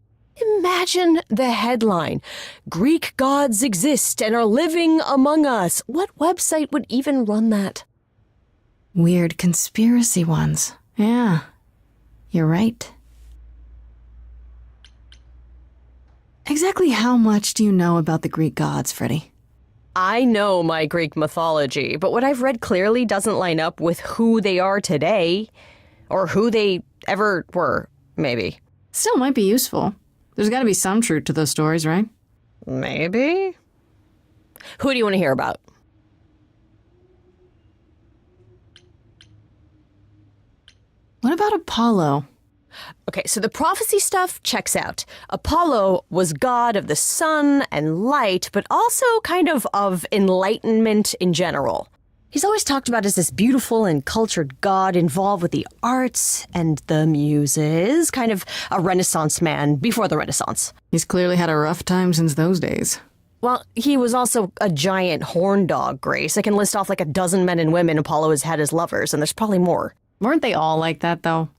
Imagine the headline, Greek gods exist and are living among us. What website would even run that? Weird conspiracy ones. Yeah, you're right. Exactly how much do you know about the Greek gods, Freddie? I know my Greek mythology, but what I've read clearly doesn't line up with who they are today. Or who they ever were, maybe. Still might be useful. There's got to be some truth to those stories, right? Maybe. Who do you want to hear about? What about Apollo? Okay, so the prophecy stuff checks out. Apollo was god of the sun and light, but also kind of enlightenment in general. He's always talked about as this beautiful and cultured god involved with the arts and the muses, kind of a Renaissance man before the Renaissance. He's clearly had a rough time since those days. Well, he was also a giant horn dog, Grace. I can list off like a dozen men and women Apollo has had as lovers, and there's probably more. Weren't they all like that, though?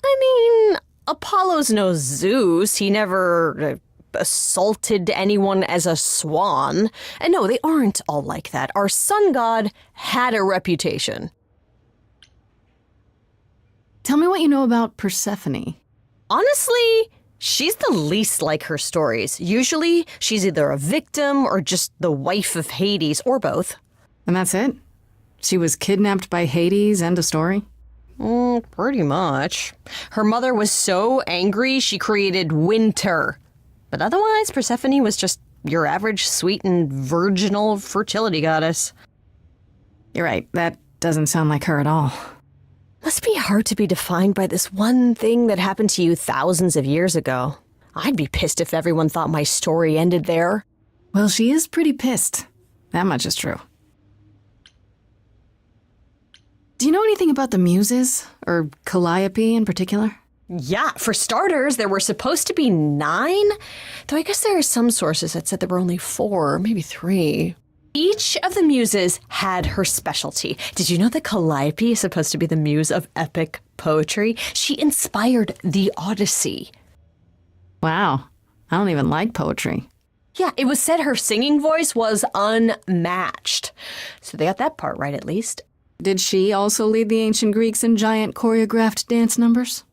I mean, Apollo's no Zeus. He never assaulted anyone as a swan. And no, they aren't all like that. Our sun god had a reputation. Tell me what you know about Persephone. Honestly, she's the least like her stories. Usually, she's either a victim or just the wife of Hades, or both. And that's it? She was kidnapped by Hades, end of story? Pretty much. Her mother was so angry, she created winter. But otherwise, Persephone was just your average sweet and virginal fertility goddess. You're right, that doesn't sound like her at all. Must be hard to be defined by this one thing that happened to you thousands of years ago. I'd be pissed if everyone thought my story ended there. Well, she is pretty pissed. That much is true. Do you know anything about the Muses? Or Calliope in particular? Yeah, for starters, there were supposed to be 9, though I guess there are some sources that said there were only 4, maybe 3. Each of the muses had her specialty. Did you know that Calliope is supposed to be the muse of epic poetry? She inspired the Odyssey. Wow, I don't even like poetry. Yeah, it was said her singing voice was unmatched. So they got that part right, at least. Did she also lead the ancient Greeks in giant choreographed dance numbers?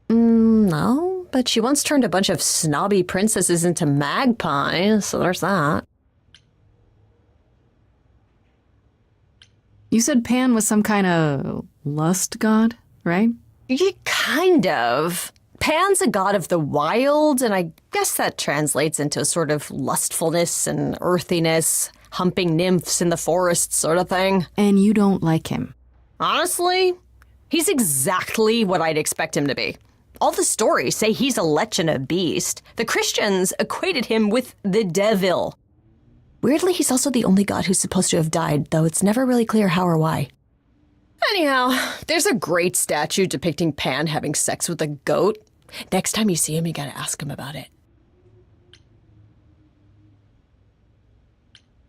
No, but she once turned a bunch of snobby princesses into magpies, so there's that. You said Pan was some kind of lust god, right? Yeah, kind of. Pan's a god of the wild, and I guess that translates into a sort of lustfulness and earthiness, humping nymphs in the forest sort of thing. And you don't like him? Honestly, he's exactly what I'd expect him to be. All the stories say he's a lech and a beast. The Christians equated him with the devil. Weirdly, he's also the only god who's supposed to have died, though it's never really clear how or why. Anyhow, there's a great statue depicting Pan having sex with a goat. Next time you see him, you gotta ask him about it.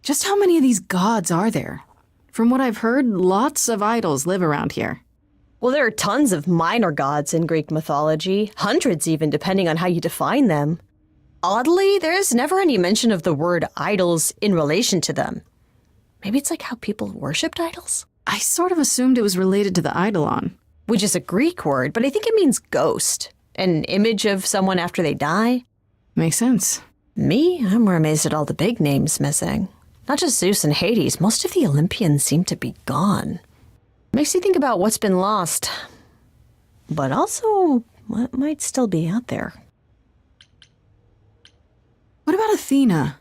Just how many of these gods are there? From what I've heard, lots of idols live around here. Well, there are tons of minor gods in Greek mythology, hundreds even, depending on how you define them. Oddly, there's never any mention of the word idols in relation to them. Maybe it's like how people worshipped idols? I sort of assumed it was related to the eidolon. Which is a Greek word, but I think it means ghost. An image of someone after they die. Makes sense. Me? I'm more amazed at all the big names missing. Not just Zeus and Hades, most of the Olympians seem to be gone. Makes you think about what's been lost. But also, what might still be out there. What about Athena?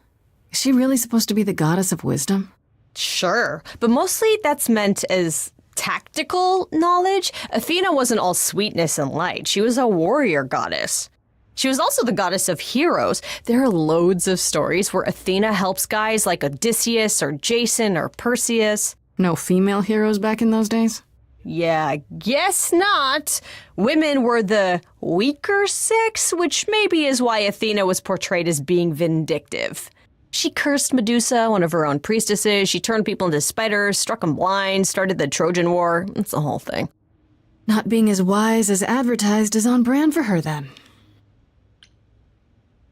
Is she really supposed to be the goddess of wisdom? Sure, but mostly that's meant as tactical knowledge. Athena wasn't all sweetness and light. She was a warrior goddess. She was also the goddess of heroes. There are loads of stories where Athena helps guys like Odysseus or Jason or Perseus. No female heroes back in those days? Yeah, guess not. Women were the weaker sex, which maybe is why Athena was portrayed as being vindictive. She cursed Medusa, one of her own priestesses. She turned people into spiders, struck them blind, started the Trojan War. It's the whole thing. Not being as wise as advertised is on brand for her, then.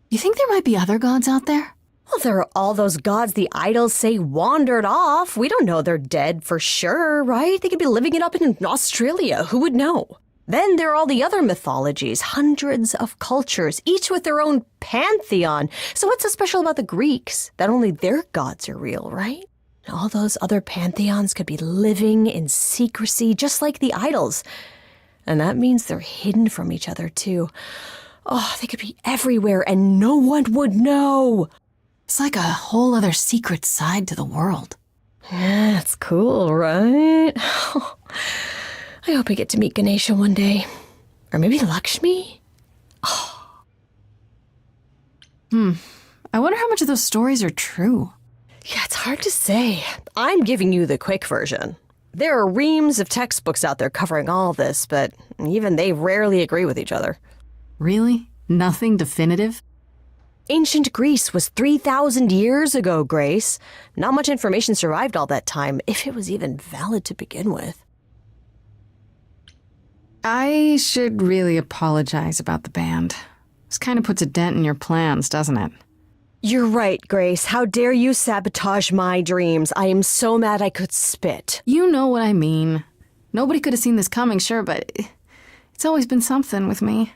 You think there might be other gods out there? Well, there are all those gods the idols say wandered off. We don't know they're dead for sure, right? They could be living it up in Australia. Who would know? Then there are all the other mythologies, hundreds of cultures, each with their own pantheon. So what's so special about the Greeks? That only their gods are real, right? All those other pantheons could be living in secrecy, just like the idols. And that means they're hidden from each other, too. Oh, they could be everywhere and no one would know. It's like a whole other secret side to the world. Yeah, it's cool, right? I hope I get to meet Ganesha one day. Or maybe Lakshmi? I wonder how much of those stories are true. Yeah, it's hard to say. I'm giving you the quick version. There are reams of textbooks out there covering all this, but even they rarely agree with each other. Really? Nothing definitive? Ancient Greece was 3,000 years ago, Grace. Not much information survived all that time, if it was even valid to begin with. I should really apologize about the band. This kind of puts a dent in your plans, doesn't it? You're right, Grace. How dare you sabotage my dreams? I am so mad I could spit. You know what I mean. Nobody could have seen this coming, sure, but it's always been something with me.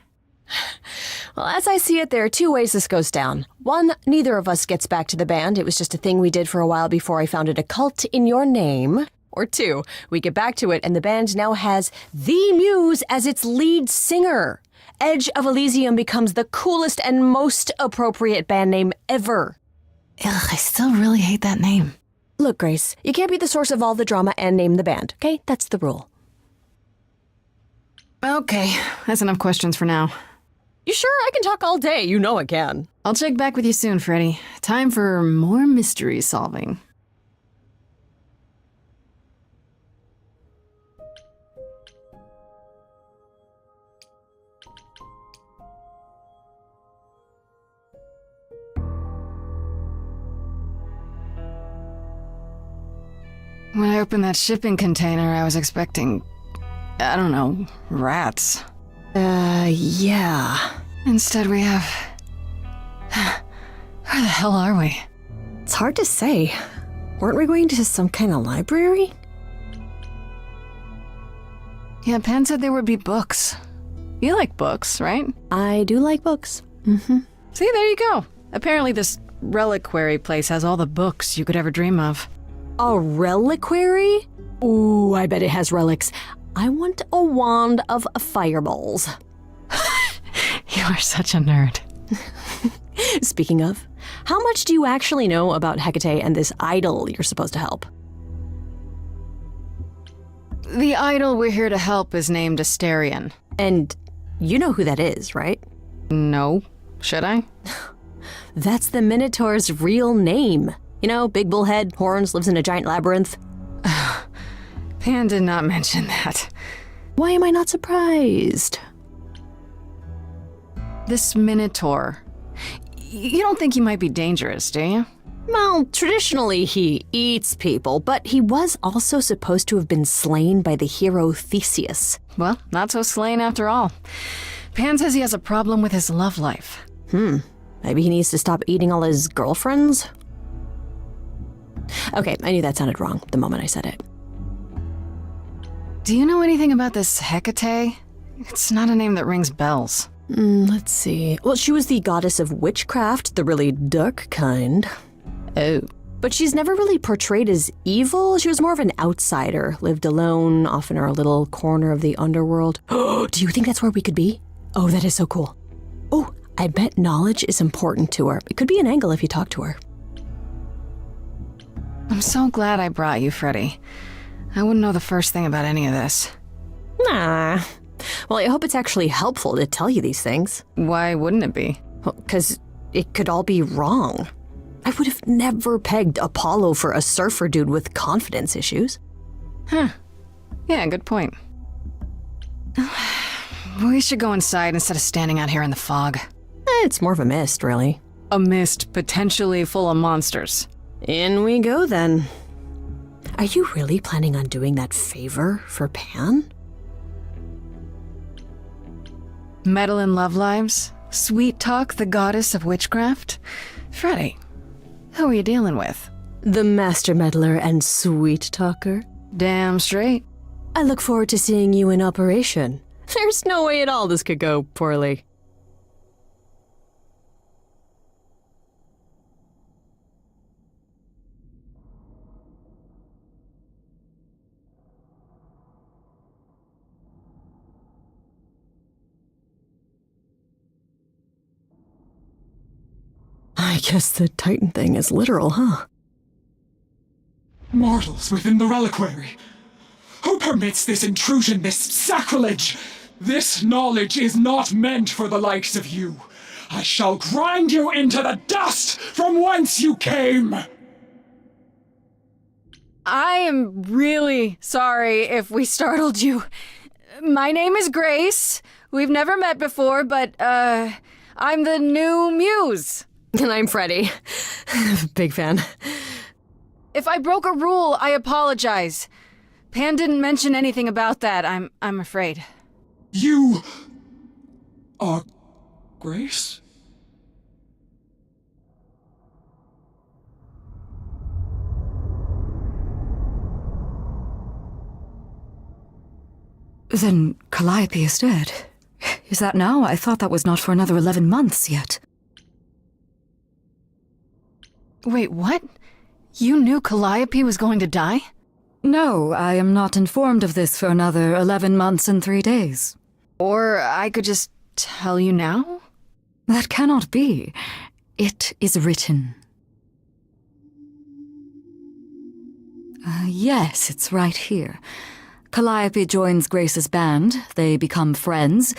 Well, as I see it, there are two ways this goes down. One, neither of us gets back to the band. It was just a thing we did for a while before I founded a cult in your name. Or two, we get back to it and the band now has the Muse as its lead singer. Edge of Elysium becomes the coolest and most appropriate band name ever. Ugh, I still really hate that name. Look, Grace, you can't be the source of all the drama and name the band, okay? That's the rule. Okay, that's enough questions for now. You sure? I can talk all day. You know I can. I'll check back with you soon, Freddy. Time for more mystery solving. When I opened that shipping container, I was expecting, I don't know, rats. Yeah. Instead we have... Where the hell are we? It's hard to say. Weren't we going to some kind of library? Yeah, Pan said there would be books. You like books, right? I do like books. Mm-hmm. See, there you go. Apparently this reliquary place has all the books you could ever dream of. A reliquary? Ooh, I bet it has relics. I want a wand of fireballs. You are such a nerd. Speaking of, how much do you actually know about Hecate and this idol you're supposed to help? The idol we're here to help is named Asterion. And you know who that is, right? No. Should I? That's the Minotaur's real name. You know, big bullhead, horns, lives in a giant labyrinth. Pan did not mention that. Why am I not surprised? This Minotaur. You don't think he might be dangerous, do you? Well, traditionally he eats people, but he was also supposed to have been slain by the hero Theseus. Well, not so slain after all. Pan says he has a problem with his love life. Maybe he needs to stop eating all his girlfriends? Okay, I knew that sounded wrong the moment I said it. Do you know anything about this Hecate? It's not a name that rings bells. Let's see. Well, she was the goddess of witchcraft, the really dark kind. Oh. But she's never really portrayed as evil. She was more of an outsider, lived alone, off in her little corner of the underworld. Do you think that's where we could be? Oh, that is so cool. Oh, I bet knowledge is important to her. It could be an angle if you talk to her. I'm so glad I brought you, Freddy. I wouldn't know the first thing about any of this. Nah. Well, I hope it's actually helpful to tell you these things. Why wouldn't it be? Well, 'cause it could all be wrong. I would have never pegged Apollo for a surfer dude with confidence issues. Yeah, good point. We should go inside instead of standing out here in the fog. It's more of a mist, really. A mist potentially full of monsters. In we go, then. Are you really planning on doing that favor for Pan? Meddle in love lives? Sweet Talk, the goddess of witchcraft? Freddy, who are you dealing with? The master meddler and sweet talker. Damn straight. I look forward to seeing you in operation. There's no way at all this could go poorly. I guess the Titan thing is literal, huh? Mortals within the reliquary. Who permits this intrusion, this sacrilege? This knowledge is not meant for the likes of you. I shall grind you into the dust from whence you came! I am really sorry if we startled you. My name is Grace. We've never met before, but, I'm the new muse. And I'm Freddy. Big fan. If I broke a rule, I apologize. Pan didn't mention anything about that, I'm afraid. You are Grace? Then Calliope is dead. Is that now? I thought that was not for another 11 months yet. Wait, what? You knew Calliope was going to die? No, I am not informed of this for another 11 months and 3 days. Or I could just tell you now? That cannot be. It is written. Yes, it's right here. Calliope joins Grace's band. They become friends.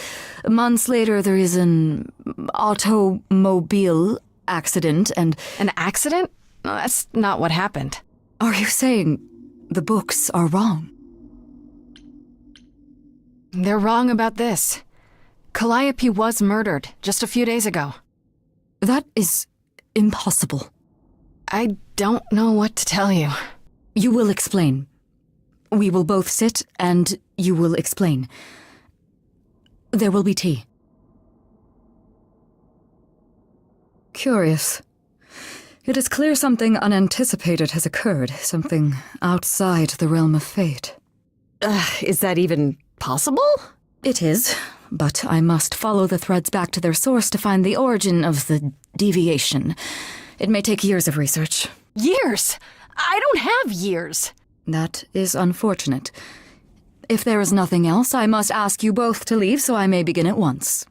Months later, there is an automobile accident and... An accident? No, that's not what happened. Are you saying the books are wrong? They're wrong about this. Calliope was murdered just a few days ago. That is impossible. I don't know what to tell you. You will explain. We will both sit and you will explain. There will be tea. Curious. It is clear something unanticipated has occurred, something outside the realm of fate. Is that even possible? It is, but I must follow the threads back to their source to find the origin of the deviation. It may take years of research. Years? I don't have years. That is unfortunate. If there is nothing else, I must ask you both to leave so I may begin at once.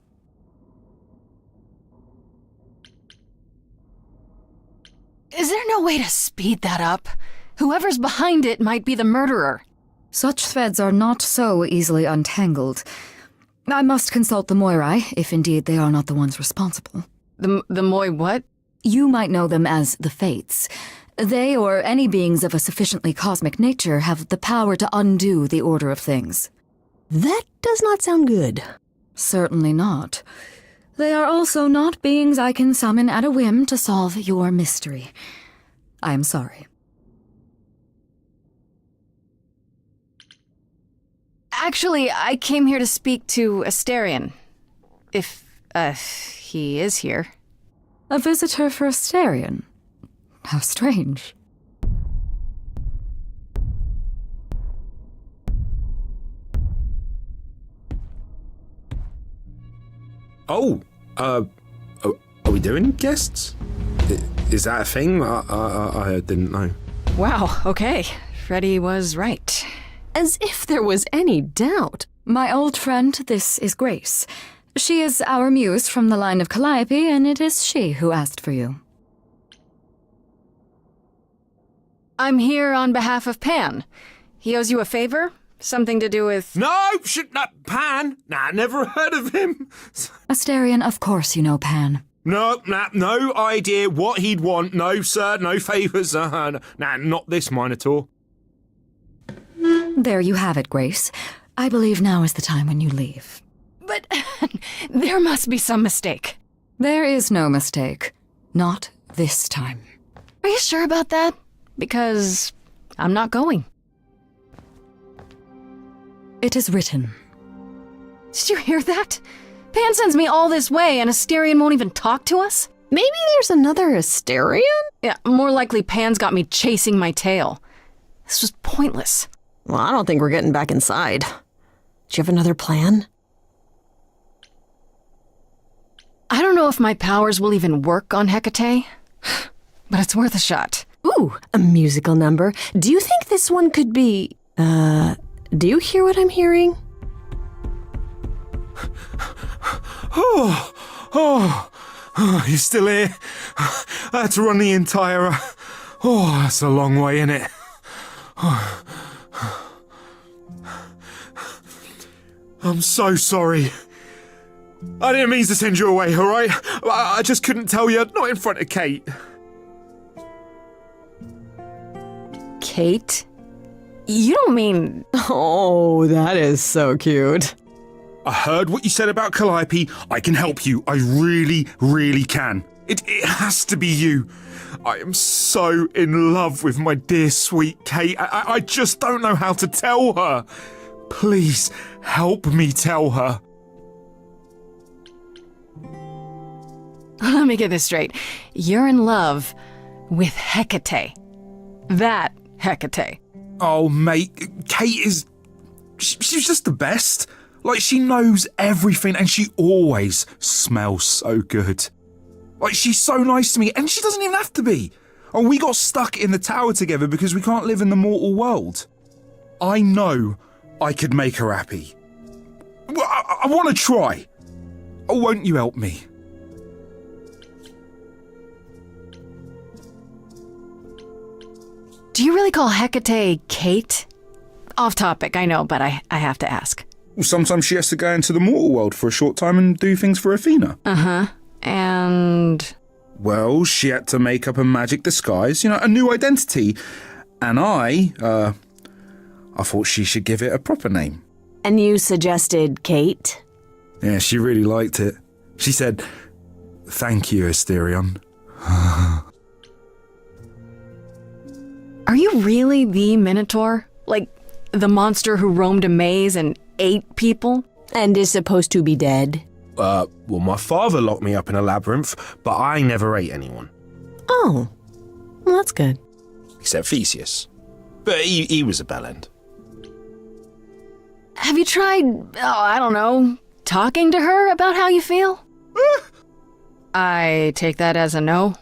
Is there no way to speed that up? Whoever's behind it might be the murderer. Such threads are not so easily untangled. I must consult the Moirai, if indeed they are not the ones responsible. The Moi what? You might know them as the Fates. They, or any beings of a sufficiently cosmic nature, have the power to undo the order of things. That does not sound good. Certainly not. They are also not beings I can summon at a whim to solve your mystery. I am sorry. Actually, I came here to speak to Asterion. If, he is here. A visitor for Asterion? How strange. Oh, are we doing guests? Is that a thing? I didn't know. Wow, okay. Freddy was right. As if there was any doubt. My old friend, this is Grace. She is our muse from the line of Calliope, and it is she who asked for you. I'm here on behalf of Pan. He owes you a favor? Something to do with... No, Pan. Nah, never heard of him. Asterion, of course you know Pan. No idea what he'd want. No, sir, no favours. Nah, not this Minotaur. There you have it, Grace. I believe now is the time when you leave. But there must be some mistake. There is no mistake. Not this time. Are you sure about that? Because I'm not going. It is written. Did you hear that? Pan sends me all this way and Asterion won't even talk to us? Maybe there's another Asterion? Yeah, more likely Pan's got me chasing my tail. This was pointless. Well, I don't think we're getting back inside. Do you have another plan? I don't know if my powers will even work on Hecate, but it's worth a shot. Ooh, a musical number. Do you think this one could be... do you hear what I'm hearing? Oh, you're still here? I had to run the entire... that's a long way, innit? I'm so sorry. I didn't mean to send you away, alright? I just couldn't tell you, not in front of Kate. Kate? You don't mean... Oh, that is so cute. I heard what you said about Calliope. I can help you. I really, really can. It has to be you. I am so in love with my dear sweet Kate. I just don't know how to tell her. Please, help me tell her. Let me get this straight. You're in love with Hecate. That Hecate. Oh, mate, Kate is... She's just the best. Like, she knows everything and she always smells so good. Like, she's so nice to me and she doesn't even have to be. Oh, we got stuck in the tower together because we can't live in the mortal world. I know I could make her happy. Well, I want to try. Oh, won't you help me? Do you really call Hecate Kate? Off topic, I know, but I have to ask. Well, sometimes she has to go into the mortal world for a short time and do things for Athena. Uh-huh. And... Well, she had to make up a magic disguise, a new identity. And I thought she should give it a proper name. And you suggested Kate? Yeah, she really liked it. She said, "Thank you, Asterion." Are you really the Minotaur? Like, the monster who roamed a maze and ate people? And is supposed to be dead? Well, my father locked me up in a labyrinth, but I never ate anyone. Oh, well, that's good. Except Theseus. But he was a bellend. Have you tried, I don't know, talking to her about how you feel? I take that as a no.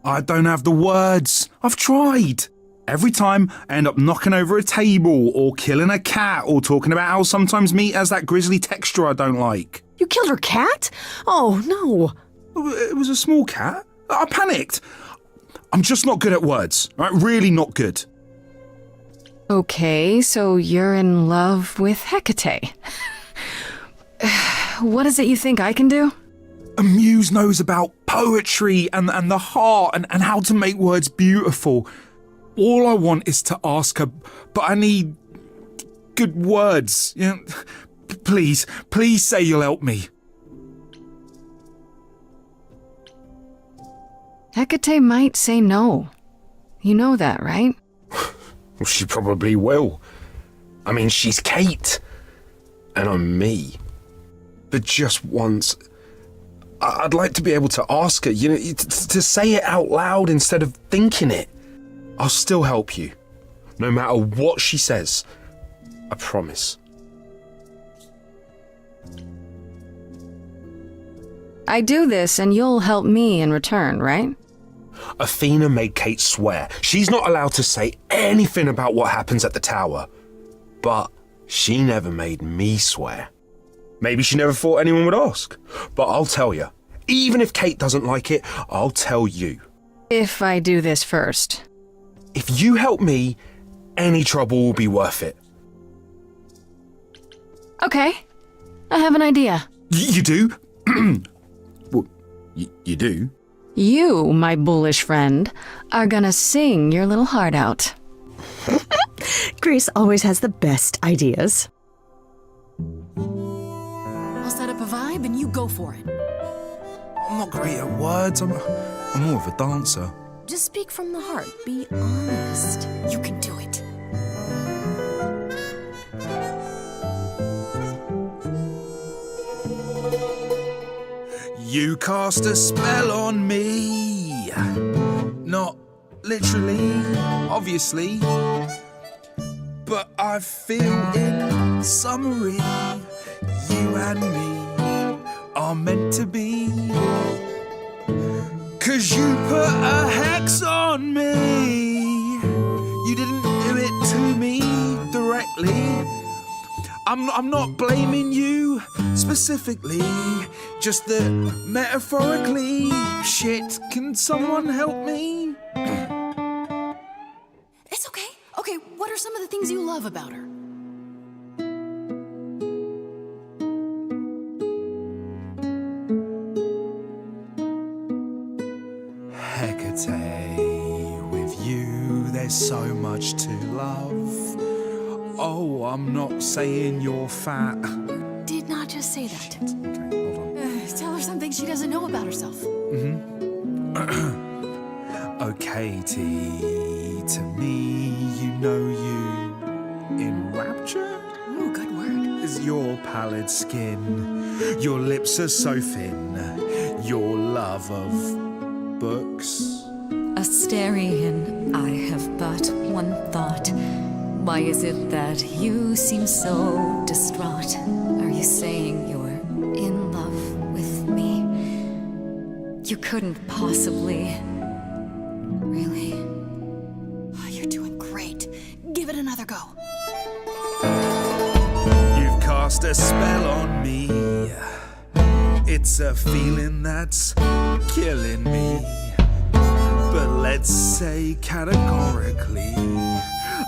I don't have the words. I've tried. Every time, I end up knocking over a table, or killing a cat, or talking about how sometimes meat has that grisly texture I don't like. You killed her cat? Oh, no. It was a small cat. I panicked. I'm just not good at words, right? Really not good. Okay, so you're in love with Hecate. What is it you think I can do? A muse knows about poetry and the heart and how to make words beautiful. All I want is to ask her, but I need good words. You know, please say you'll help me. Hecate might say no. You know that, right? Well, she probably will. I mean, she's Kate, and I'm me. But just once, I'd like to be able to ask her, you know, to say it out loud instead of thinking it. I'll still help you, no matter what she says. I promise. I do this and you'll help me in return, right? Athena made Kate swear she's not allowed to say anything about what happens at the tower. But she never made me swear. Maybe she never thought anyone would ask. But I'll tell you, even if Kate doesn't like it, I'll tell you. If I do this first. If you help me, any trouble will be worth it. Okay, I have an idea. You do? Well, you do? You, my bullish friend, are gonna sing your little heart out. Grace always has the best ideas. I'll set up a vibe and you go for it. I'm not great at words. I'm more of a dancer. Just speak from the heart. Be honest. You can do it. You cast a spell on me. Not literally, obviously. But I feel in summary, you and me are meant to be. 'Cause you put a hex on me. You didn't do it to me directly. I'm not blaming you specifically, just that metaphorically. Shit, can someone help me? It's okay. Okay, what are some of the things you love about her? Hecate, with you there's so much to love. Oh, I'm not saying you're fat. Did not just say that. Okay, hold on. Tell her something she doesn't know about herself. Oh, Katie, to me, you know you in rapture? Ooh, good word. Is your pallid skin, your lips are so thin, your love of books. Asterian, I have but one thought. Why is it that you seem so distraught? Are you saying you're in love with me? You couldn't possibly. Really? Oh, you're doing great. Give it another go. You've cast a spell on me. It's a feeling that's killing me. But let's say categorically,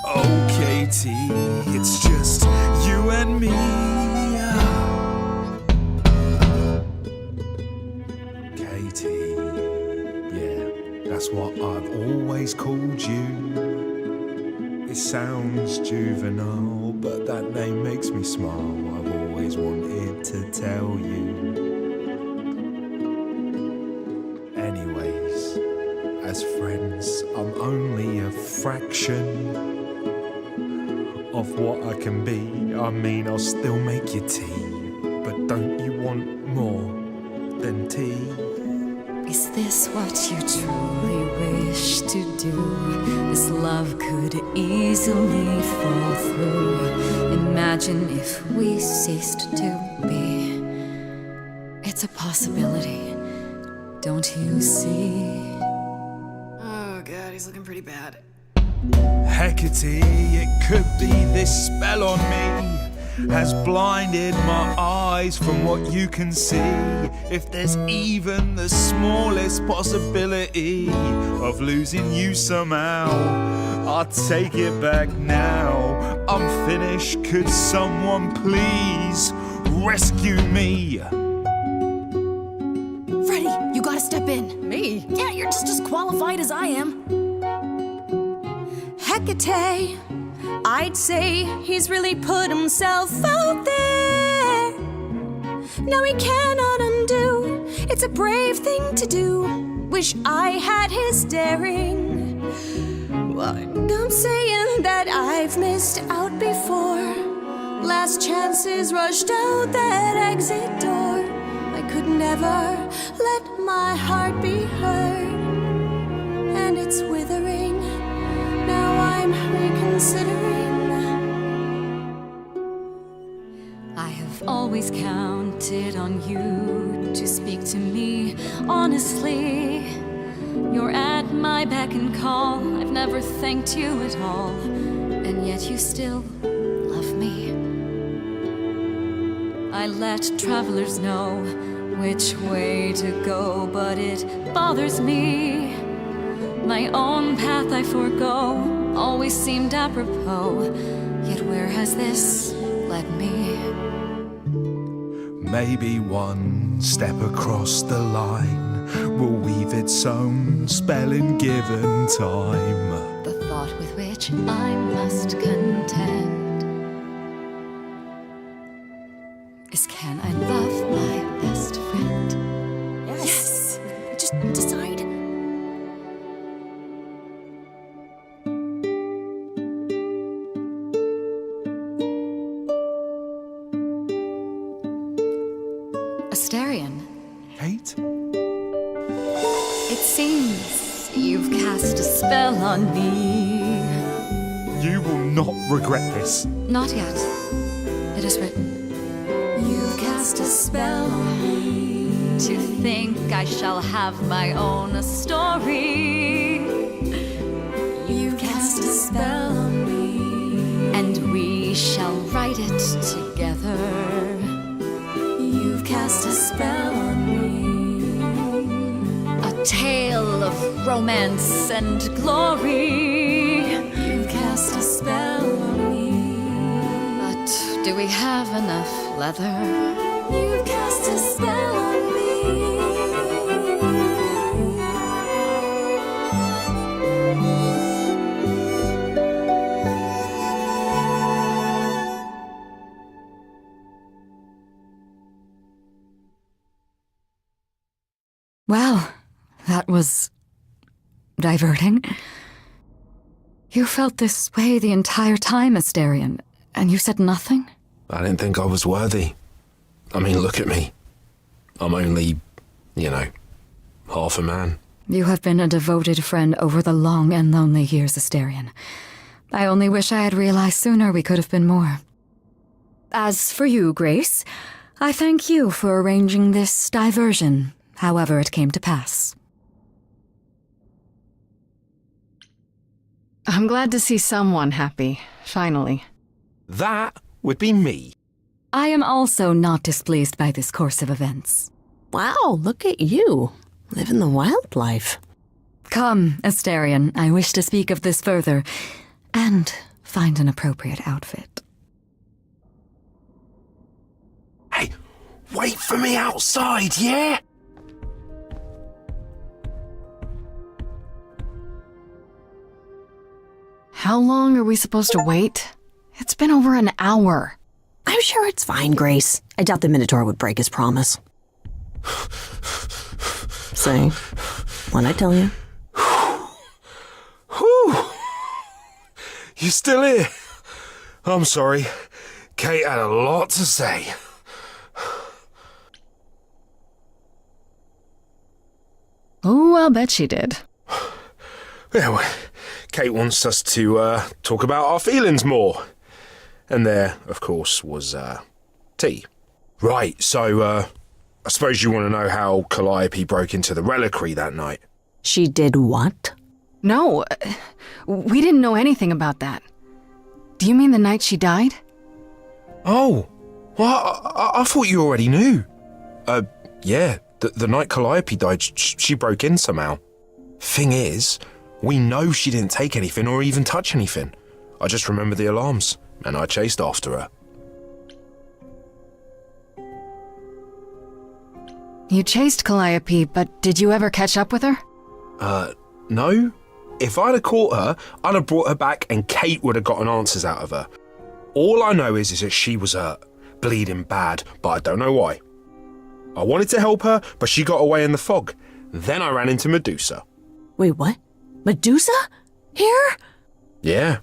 oh, Katie, it's just you and me. Katie, yeah, that's what I've always called you. It sounds juvenile, but that name makes me smile. I've always wanted to tell you. Anyways, as friends, I'm only a fraction of what I can be. I mean, I'll still make you tea, but don't you want more than tea? Is this what you truly wish to do? This love could easily fall through. Imagine if we ceased to be. It's a possibility, don't you see? Oh God, he's looking pretty bad. Hecate, it could be this spell on me. has blinded my eyes from what you can see. If there's even the smallest possibility of losing you somehow, I'll take it back now. I'm finished, could someone please rescue me? Freddy, you gotta step in. Me? Yeah, you're just as qualified as I am. Hecate, I'd say he's really put himself out there. Now he cannot undo, it's a brave thing to do. Wish I had his daring. Well, I'm saying that I've missed out before. Last chances rushed out that exit door. I could never let my heart be heard, and it's withering. Now I'm reconsidering. I have always counted on you to speak to me honestly. You're at my beck and call. I've never thanked you at all, and yet you still love me. I let travelers know which way to go, but it bothers me. My own path I forego, always seemed apropos. Yet where has this led me? Maybe one step across the line will weave its own spell in given time. The thought with which I must contend is, can I love my best friend? Yes. Just decide. Asterion, Kate? it seems you've cast a spell on me. You will not regret this. Not yet. It is written. You've cast a spell on me. To think I shall have my own story. You've cast a spell on me. And we shall write it together. You've cast a spell on me. A tale of romance and glory. You've cast a spell on me. But do we have enough leather? You've cast a spell on me. Well, that was diverting. You felt this way the entire time, Asterion, and you said nothing? I didn't think I was worthy. I mean, look at me. I'm only, half a man. You have been a devoted friend over the long and lonely years, Asterion. I only wish I had realized sooner we could have been more. As for you, Grace, I thank you for arranging this diversion, however it came to pass. I'm glad to see someone happy, finally. That would be me. I am also not displeased by this course of events. Wow, look at you. Living the wild life. Come, Asterion, I wish to speak of this further, and find an appropriate outfit. Hey, wait for me outside, yeah? How long are we supposed to wait? It's been over an hour. I'm sure it's fine, Grace. I doubt the Minotaur would break his promise. See? What'd I tell you? Whew. You still here? I'm sorry. Kate had a lot to say. Oh, I'll bet she did. Yeah, well, Kate wants us to talk about our feelings more. And there, of course, was tea. Right, so I suppose you want to know how Calliope broke into the reliquary that night. She did what? No, we didn't know anything about that. Do you mean the night she died? Oh, well, I thought you already knew. Yeah, the night Calliope died, she broke in somehow. Thing is, we know she didn't take anything or even touch anything. I just remember the alarms, and I chased after her. You chased Calliope, but did you ever catch up with her? No. If I'd have caught her, I'd have brought her back and Kate would have gotten answers out of her. All I know is that she was hurt, bleeding bad, but I don't know why. I wanted to help her, but she got away in the fog. Then I ran into Medusa. Wait, what? Medusa? Here? Yeah.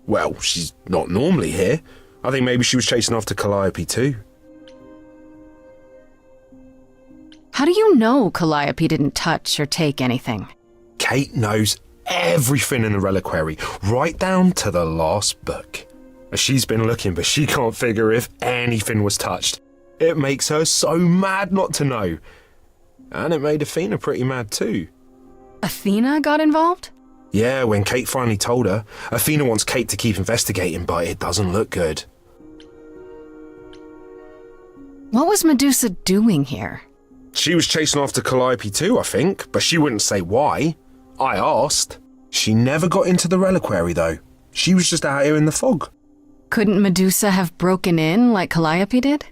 Well, she's not normally here. I think maybe she was chasing after Calliope too. How do you know Calliope didn't touch or take anything? Kate knows everything in the reliquary, right down to the last book. She's been looking, but she can't figure if anything was touched. It makes her so mad not to know. And it made Athena pretty mad too. Athena got involved? Yeah, when Kate finally told her, Athena wants Kate to keep investigating, but it doesn't look good. What was Medusa doing here? She was chasing after Calliope too, I think, but she wouldn't say why. I asked. She never got into the reliquary though. She was just out here in the fog. Couldn't Medusa have broken in like Calliope did?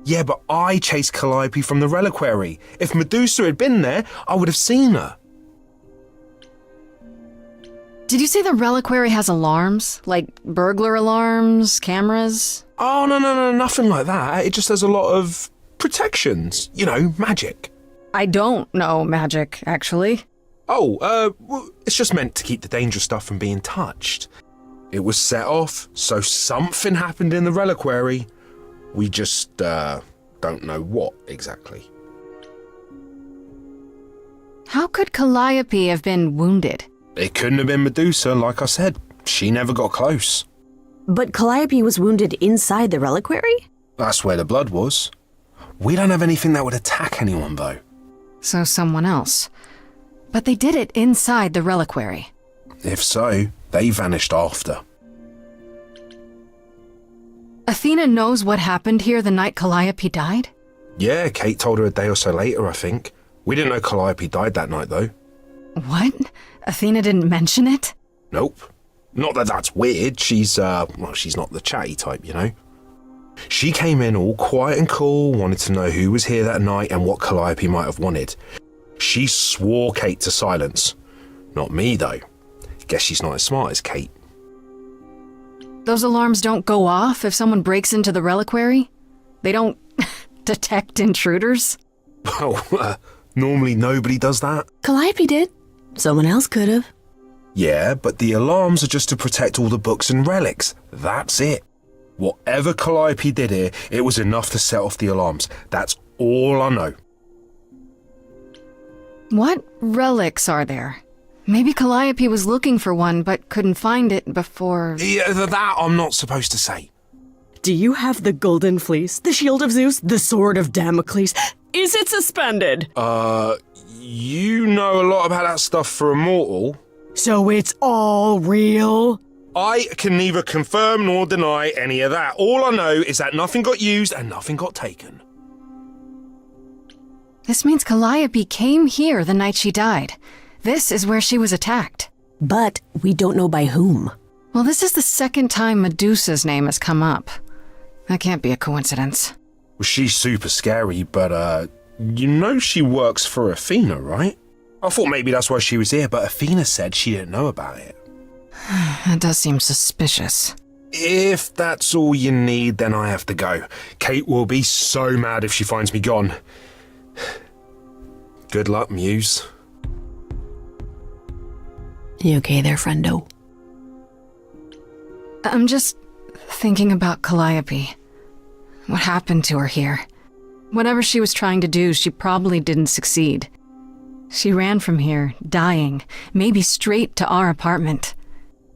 Yeah, but I chased Calliope from the reliquary. If Medusa had been there, I would have seen her. Did you say the reliquary has alarms? Like burglar alarms, cameras? Oh, no, nothing like that. It just has a lot of protections. You know, magic. I don't know magic, actually. Oh, well, it's just meant to keep the dangerous stuff from being touched. It was set off, so something happened in the reliquary. We just, don't know what exactly. How could Calliope have been wounded? It couldn't have been Medusa, like I said. She never got close. But Calliope was wounded inside the reliquary? That's where the blood was. We don't have anything that would attack anyone, though. So someone else. But they did it inside the reliquary. If so, they vanished after. Athena knows what happened here the night Calliope died? Yeah, Kate told her a day or so later, I think. We didn't know Calliope died that night, though. What? Athena didn't mention it? Nope. Not that that's weird. She's not the chatty type, you know. She came in all quiet and cool, wanted to know who was here that night and what Calliope might have wanted. She swore Kate to silence. Not me, though. Guess she's not as smart as Kate. Those alarms don't go off if someone breaks into the reliquary? They don't detect intruders? Well, normally nobody does that. Calliope did. Someone else could have. Yeah, but the alarms are just to protect all the books and relics. That's it. Whatever Calliope did here, it was enough to set off the alarms. That's all I know. What relics are there? Maybe Calliope was looking for one, but couldn't find it before... Yeah, that I'm not supposed to say. Do you have the golden fleece, the shield of Zeus, the sword of Damocles? Is it suspended? You know a lot about that stuff for a mortal. So it's all real? I can neither confirm nor deny any of that. All I know is that nothing got used and nothing got taken. This means Calliope came here the night she died. This is where she was attacked. But we don't know by whom. Well, this is the second time Medusa's name has come up. That can't be a coincidence. Well, she's super scary, but, you know she works for Athena, right? I thought maybe that's why she was here, but Athena said she didn't know about it. That does seem suspicious. If that's all you need, then I have to go. Kate will be so mad if she finds me gone. Good luck, Muse. You okay there, friendo? I'm just thinking about Calliope. What happened to her here? Whatever she was trying to do, she probably didn't succeed. She ran from here, dying, maybe straight to our apartment.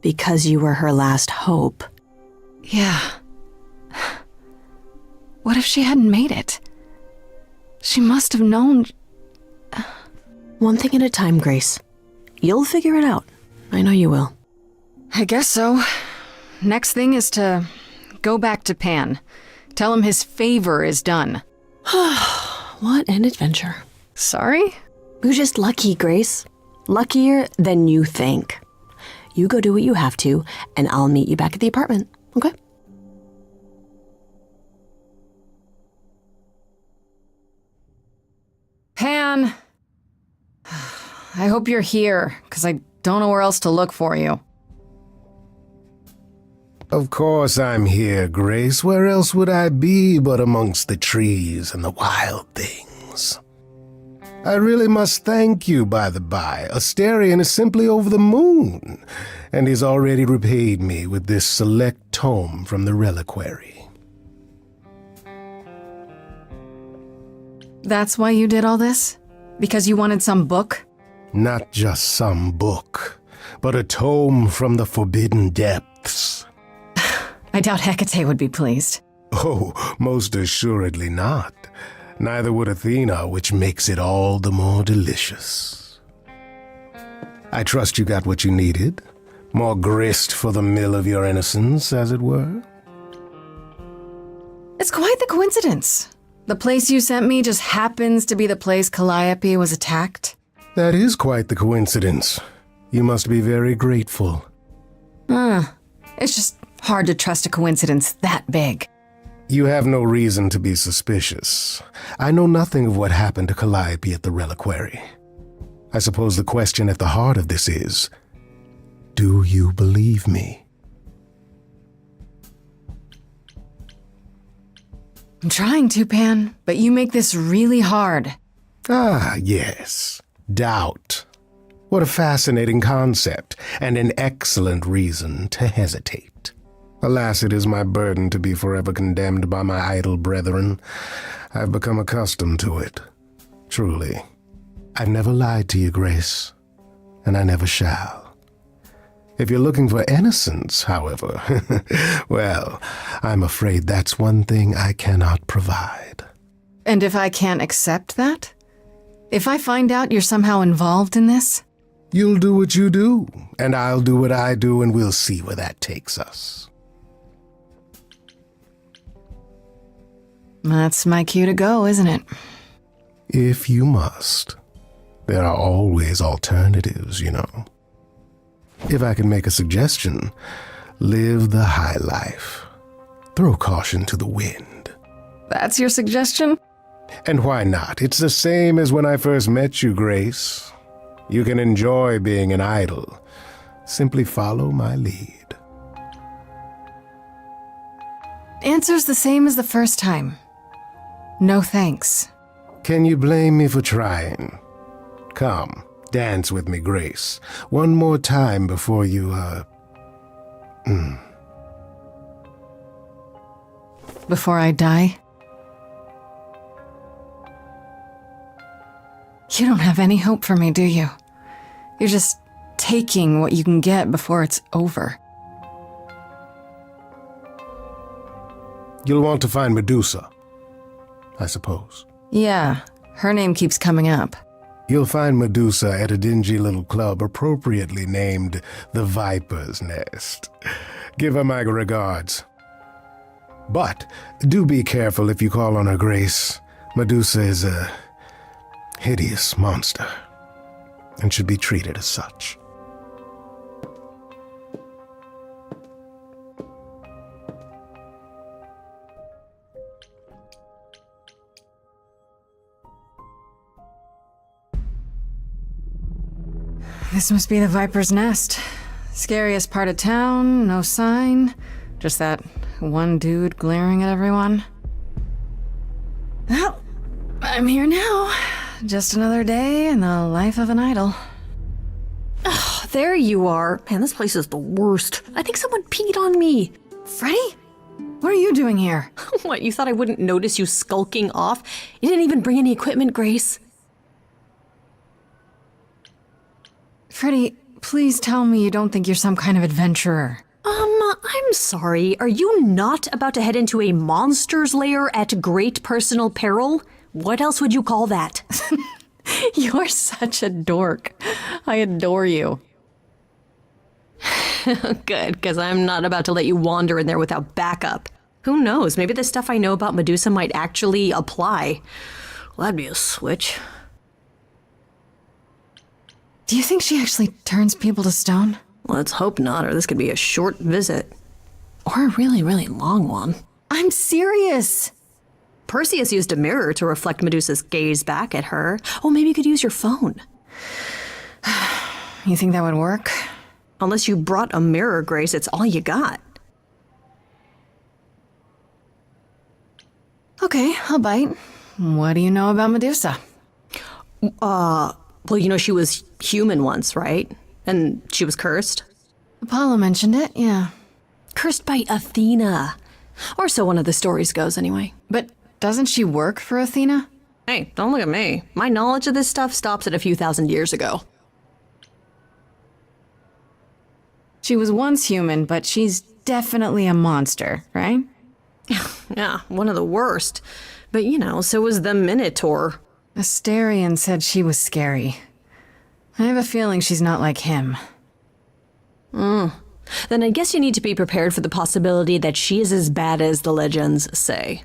Because you were her last hope. Yeah. What if she hadn't made it? She must have known... One thing at a time, Grace. You'll figure it out. I know you will. I guess so. Next thing is to go back to Pan. Tell him his favor is done. What an adventure. Sorry? You're just lucky, Grace. Luckier than you think. You go do what you have to, and I'll meet you back at the apartment, okay? Pan! I hope you're here, because I don't know where else to look for you. Of course I'm here, Grace. Where else would I be but amongst the trees and the wild things? I really must thank you, by the by. Asterion is simply over the moon, and he's already repaid me with this select tome from the reliquary. That's why you did all this? Because you wanted some book? Not just some book, but a tome from the forbidden depths. I doubt Hecate would be pleased. Oh, most assuredly not. Neither would Athena, which makes it all the more delicious. I trust you got what you needed. More grist for the mill of your innocence, as it were. It's quite the coincidence. The place you sent me just happens to be the place Calliope was attacked. That is quite the coincidence. You must be very grateful. It's just hard to trust a coincidence that big. You have no reason to be suspicious. I know nothing of what happened to Calliope at the reliquary. I suppose the question at the heart of this is, do you believe me? I'm trying to, Pan, but you make this really hard. Ah, yes. Doubt. What a fascinating concept, and an excellent reason to hesitate. Alas, it is my burden to be forever condemned by my idle brethren. I've become accustomed to it. Truly. I've never lied to you, Grace, and I never shall. If you're looking for innocence, however, well, I'm afraid that's one thing I cannot provide. And if I can't accept that? If I find out you're somehow involved in this? You'll do what you do, and I'll do what I do, and we'll see where that takes us. That's my cue to go, isn't it? If you must. There are always alternatives, you know. If I can make a suggestion, live the high life. Throw caution to the wind. That's your suggestion? And why not? It's the same as when I first met you, Grace. You can enjoy being an idol. Simply follow my lead. Answer's the same as the first time. No thanks. Can you blame me for trying? Come, dance with me, Grace. One more time before you, Before I die? You don't have any hope for me, do you? You're just taking what you can get before it's over. You'll want to find Medusa, I suppose. Yeah, her name keeps coming up. You'll find Medusa at a dingy little club appropriately named the Viper's Nest. Give her my regards. But do be careful if you call on her, Grace. Medusa is a hideous monster and should be treated as such. This must be the Viper's Nest. Scariest part of town, no sign. Just that one dude glaring at everyone. Well, I'm here now. Just another day in the life of an idol. Oh, there you are. Man, this place is the worst. I think someone peed on me. Freddy? What are you doing here? What, you thought I wouldn't notice you skulking off? You didn't even bring any equipment, Grace. Freddy, please tell me you don't think you're some kind of adventurer. I'm sorry. Are you not about to head into a monster's lair at great personal peril? What else would you call that? You're such a dork. I adore you. Good, because I'm not about to let you wander in there without backup. Who knows? Maybe the stuff I know about Medusa might actually apply. Well, that'd be a switch. Do you think she actually turns people to stone? Let's hope not, or this could be a short visit. Or a really, really long one. I'm serious. Perseus used a mirror to reflect Medusa's gaze back at her. Oh, maybe you could use your phone. You think that would work? Unless you brought a mirror, Grace, it's all you got. Okay, I'll bite. What do you know about Medusa? Well, you know she was human once, right? And she was cursed? Apollo mentioned it, yeah. Cursed by Athena. Or so one of the stories goes, anyway. But doesn't she work for Athena? Hey, don't look at me. My knowledge of this stuff stops at a few thousand years ago. She was once human, but she's definitely a monster, right? Yeah, one of the worst. But, you know, so was the Minotaur. Asterion said she was scary. I have a feeling she's not like him. Then I guess you need to be prepared for the possibility that she is as bad as the legends say.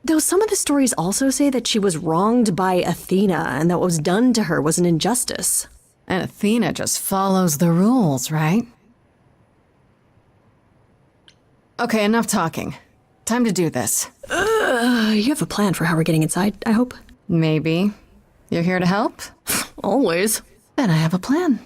Though some of the stories also say that she was wronged by Athena and that what was done to her was an injustice. And Athena just follows the rules, right? Okay, enough talking. Time to do this. You have a plan for how we're getting inside, I hope? Maybe. You're here to help? Always. Then I have a plan.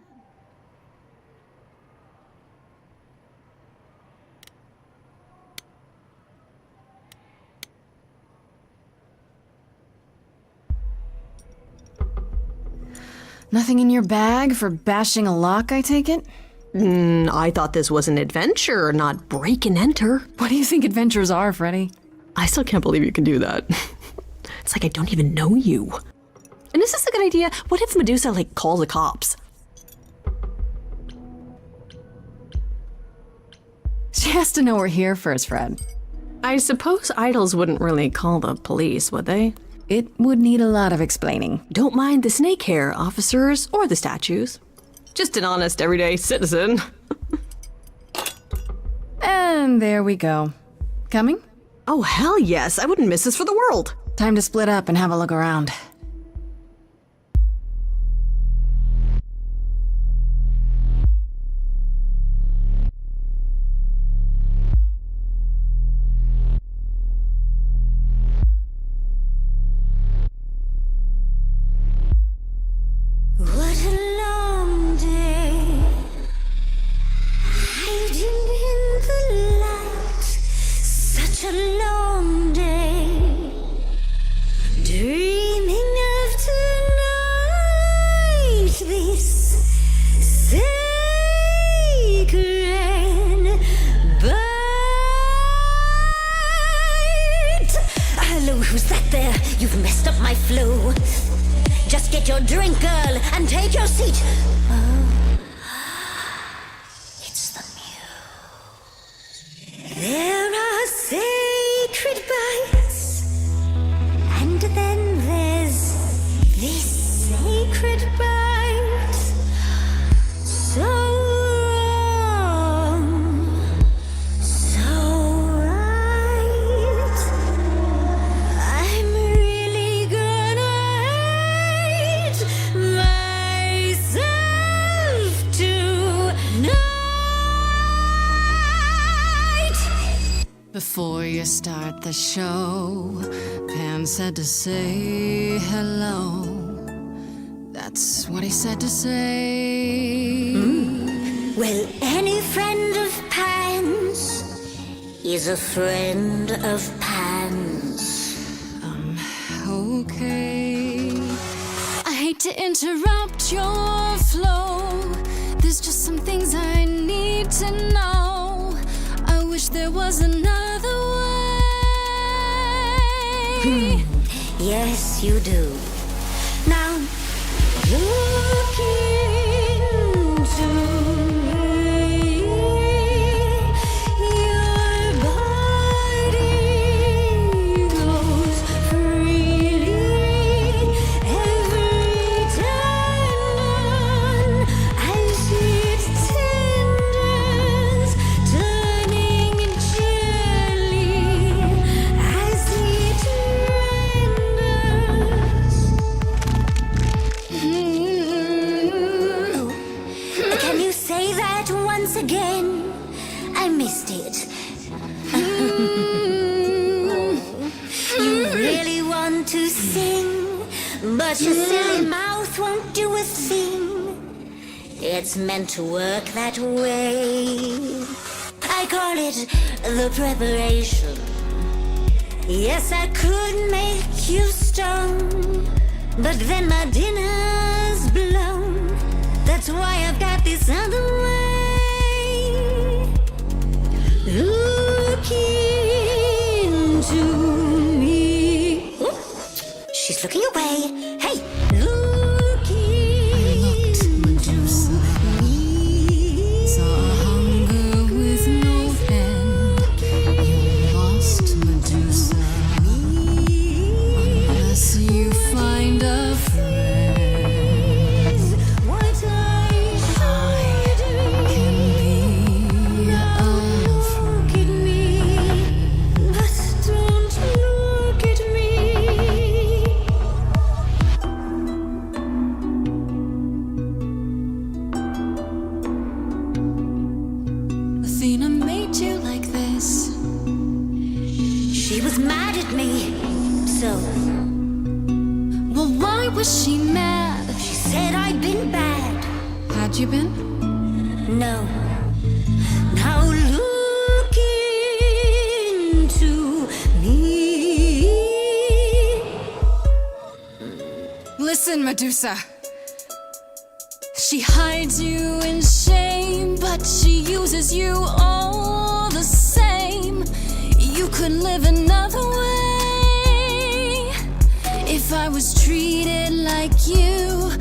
Nothing in your bag for bashing a lock, I take it? I thought this was an adventure, not break and enter. What do you think adventures are, Freddy? I still can't believe you can do that. It's like I don't even know you. And is this a good idea? What if Medusa, calls the cops? She has to know we're here first, Fred. I suppose idols wouldn't really call the police, would they? It would need a lot of explaining. Don't mind the snake hair officers or the statues. Just an honest, everyday citizen. And there we go. Coming? Oh, hell yes. I wouldn't miss this for the world. Time to split up and have a look around. What a long day, hiding in the light. Such a long day, dreaming of tonight. This sacred bite. Hello, who's that there? You've messed up my flow. Just get your drink, girl, and take your seat. Oh, it's the muse. There are sacred bites, and then there's this sacred bite. So wrong, so right. I'm really gonna hate myself tonight. Before you start the show, Pan said to say hello. That's what he said to say. Well, any friend of Pan's is a friend of Pan's. Okay. I hate to interrupt your flow. There's just some things I need to know. I wish there was another way. Yes, you do. Now, look into me. Your body goes freely every time I see it tender. again. I missed it. You really want to sing, but your silly mouth won't do a thing. It's meant to work that way. I call it the preparation. Yes, I could make you stone, but then my dinner's blown. That's why I've got this other way. Look into me. Ooh, she's looking away. Hey, look into me. Saw hunger with no end. You lost Medusa. Unless you find a friend, What I can be look at me, but don't look at me. Athena made you like this. She was mad at me, so Well, why was she mad? she said I'd been bad. Had you been? No. Now look into me. Listen, Medusa. She hides you in shame, but she uses you all the same. You could live another way. If I was treated like you,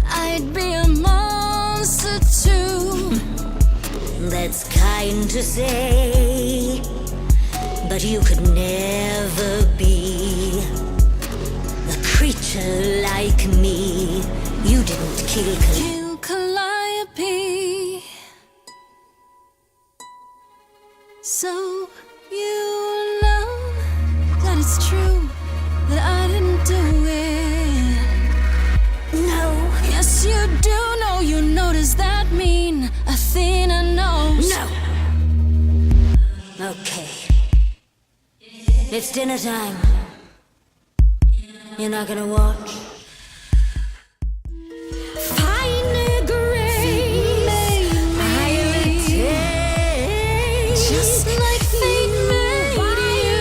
I'd be a monster too. That's kind to say, but you could never be a creature like me. You didn't kill Kill Calliope. So you know that it's true that I didn't do it. No. Yes, you do know. You know, does that mean Athena knows? No. Okay. It's dinner time. You're not gonna watch? Find a grace. I'll take Just like fate made you,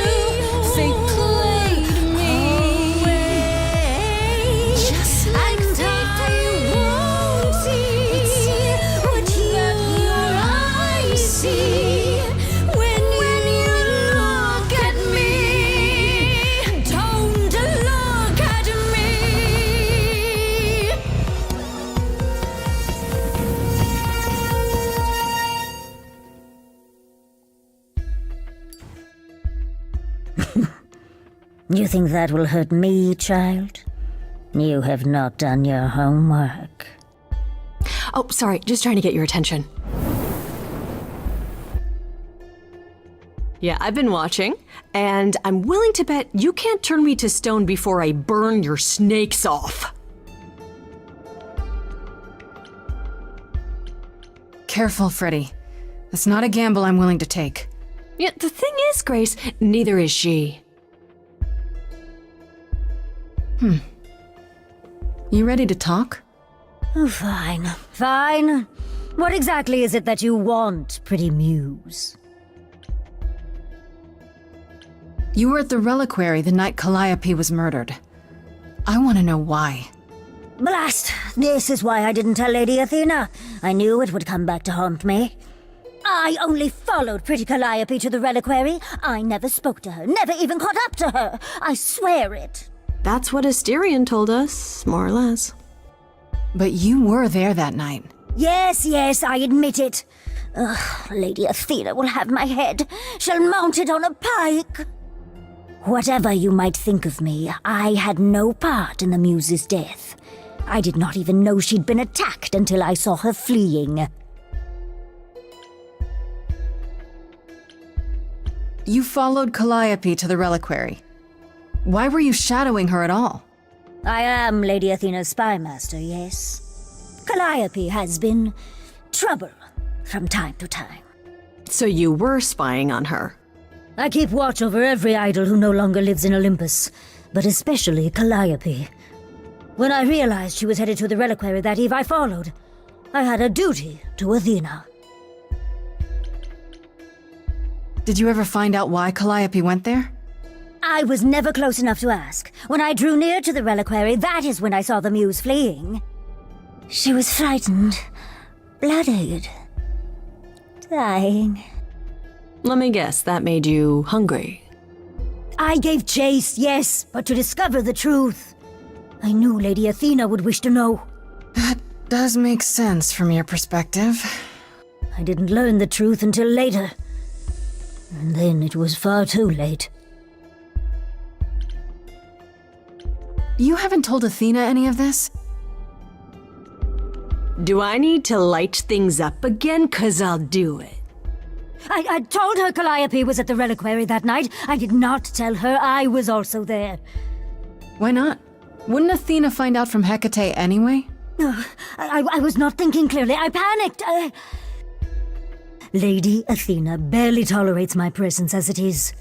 fate played me. Just like fate won't see what your eyes see when you look at me. Don't look at me. You think that will hurt me, child? You have not done your homework. Oh, sorry, just trying to get your attention. Yeah, I've been watching, and I'm willing to bet you can't turn me to stone before I burn your snakes off. Careful, Freddy. That's not a gamble I'm willing to take. Yeah, the thing is, Grace, neither is she. You ready to talk? Oh, fine. Fine. What exactly is it that you want, pretty muse? You were at the reliquary the night Calliope was murdered. I want to know why. Blast! This is why I didn't tell Lady Athena. I knew it would come back to haunt me. I only followed pretty Calliope to the reliquary. I never spoke to her, never even caught up to her. I swear it. That's what Asterion told us, more or less. But you were there that night. Yes, I admit it. Ugh, Lady Athena will have my head. She'll mount it on a pike. Whatever you might think of me, I had no part in the Muse's death. I did not even know she'd been attacked until I saw her fleeing. You followed Calliope to the reliquary. Why were you shadowing her at all? I am Lady Athena's spy master, yes. Calliope has been trouble from time to time. So you were spying on her? I keep watch over every idol who no longer lives in Olympus, but especially Calliope. When I realized she was headed to the reliquary that eve, I followed. I had a duty to Athena. Did you ever find out why Calliope went there? I was never close enough to ask. When I drew near to the reliquary, that is when I saw the muse fleeing. She was frightened, bloodied, dying. Let me guess, that made you hungry. I gave chase, yes, but to discover the truth. I knew Lady Athena would wish to know. That does make sense from your perspective. I didn't learn the truth until later. And then it was far too late. You haven't told Athena any of this? Do I need to light things up again? 'Cause I'll do it. I told her Calliope was at the reliquary that night. I did not tell her I was also there. Why not? Wouldn't Athena find out from Hecate anyway? I was not thinking clearly. I panicked. Lady Athena barely tolerates my presence as it is.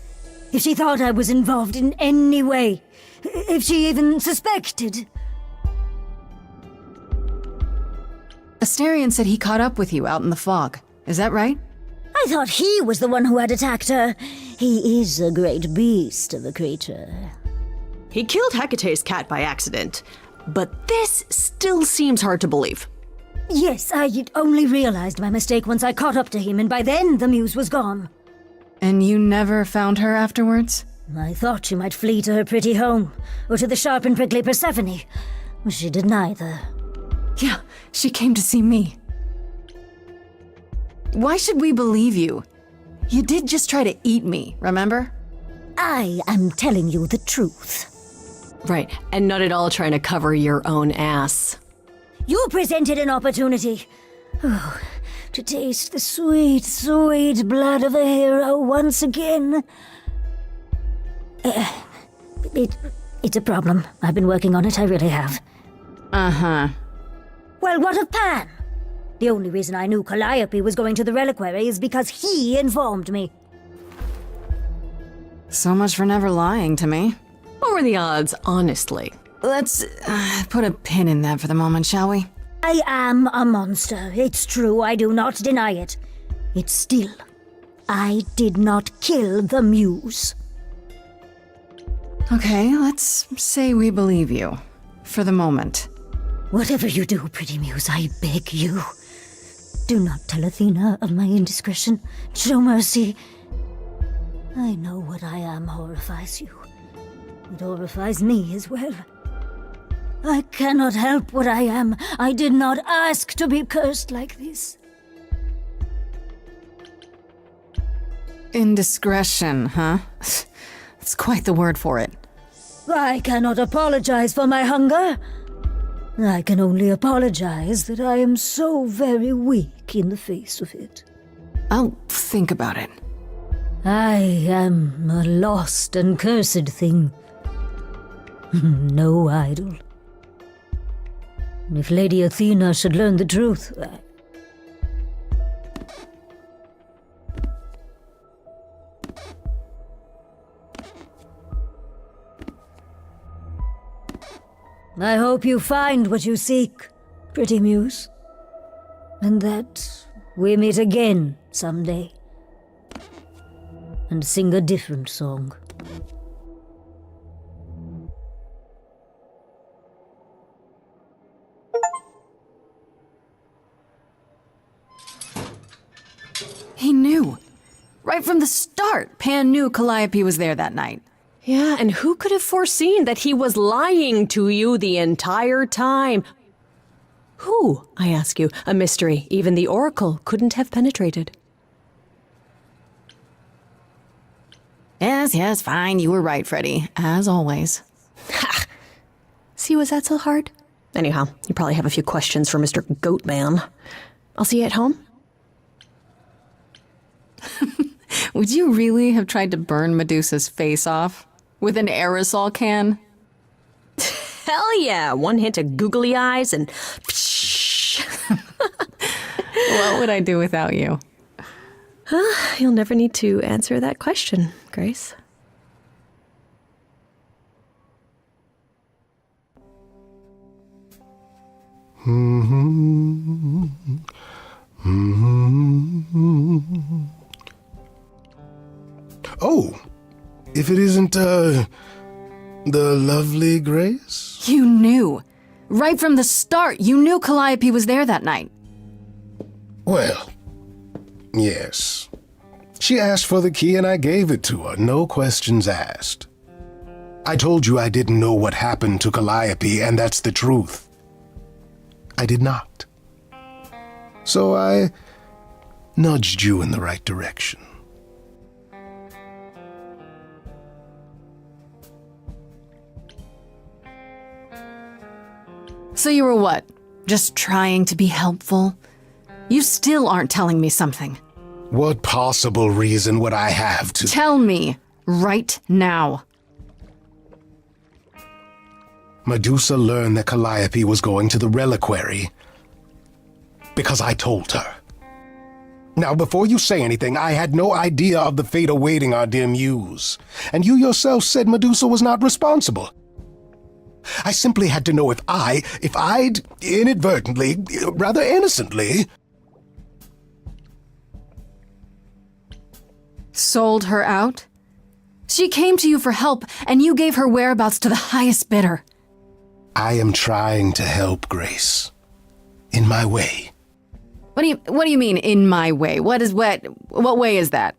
If she thought I was involved in any way, if she even suspected... Asterion said he caught up with you out in the fog. Is that right? I thought he was the one who had attacked her. He is a great beast of a creature. He killed Hecate's cat by accident, but this still seems hard to believe. Yes, I only realized my mistake once I caught up to him, and by then the muse was gone. And you never found her afterwards? I thought she might flee to her pretty home, or to the sharp and prickly Persephone. She did neither. Yeah, she came to see me. Why should we believe you? You did just try to eat me, remember? I am telling you the truth. Right, and not at all trying to cover your own ass. You presented an opportunity. Oh, to taste the sweet, sweet blood of a hero once again. It's a problem. I've been working on it, I really have. Uh-huh. Well, what of Pan? The only reason I knew Calliope was going to the reliquary is because he informed me. So much for never lying to me. What were the odds, honestly? Let's put a pin in that for the moment, shall we? I am a monster. It's true, I do not deny it. It's still, I did not kill the muse. Okay, let's say we believe you. For the moment. Whatever you do, pretty muse, I beg you. Do not tell Athena of my indiscretion. Show mercy. I know what I am horrifies you. It horrifies me as well. I cannot help what I am. I did not ask to be cursed like this. Indiscretion, huh? That's quite the word for it. I cannot apologize for my hunger. I can only apologize that I am so very weak in the face of it. I'll think about it. I am a lost and cursed thing. No idol. If Lady Athena should learn the truth, I hope you find what you seek, pretty muse. And that we meet again someday. And sing a different song. He knew. Right from the start, Pan knew Calliope was there that night. Yeah, and who could have foreseen that he was lying to you the entire time? Who, I ask you, a mystery even the Oracle couldn't have penetrated. Yes, fine, you were right, Freddy, as always. Ha! See, was that so hard? Anyhow, you probably have a few questions for Mr. Goatman. I'll see you at home. Would you really have tried to burn Medusa's face off? With an aerosol can? Hell yeah! One hint of googly eyes and... What would I do without you? You'll never need to answer that question, Grace. Oh, if it isn't, the lovely Grace? You knew. Right from the start, you knew Calliope was there that night. Well, yes. She asked for the key and I gave it to her, no questions asked. I told you I didn't know what happened to Calliope, and that's the truth. I did not. So I nudged you in the right direction. So you were what? Just trying to be helpful? You still aren't telling me something. What possible reason would I have to— Tell me, right now. Medusa learned that Calliope was going to the reliquary because I told her. Now, before you say anything, I had no idea of the fate awaiting our dear muse, and you yourself said Medusa was not responsible. I simply had to know if I'd inadvertently, rather innocently— Sold her out? She came to you for help, and you gave her whereabouts to the highest bidder. I am trying to help, Grace. In my way. What do you mean, in my way? What way is that?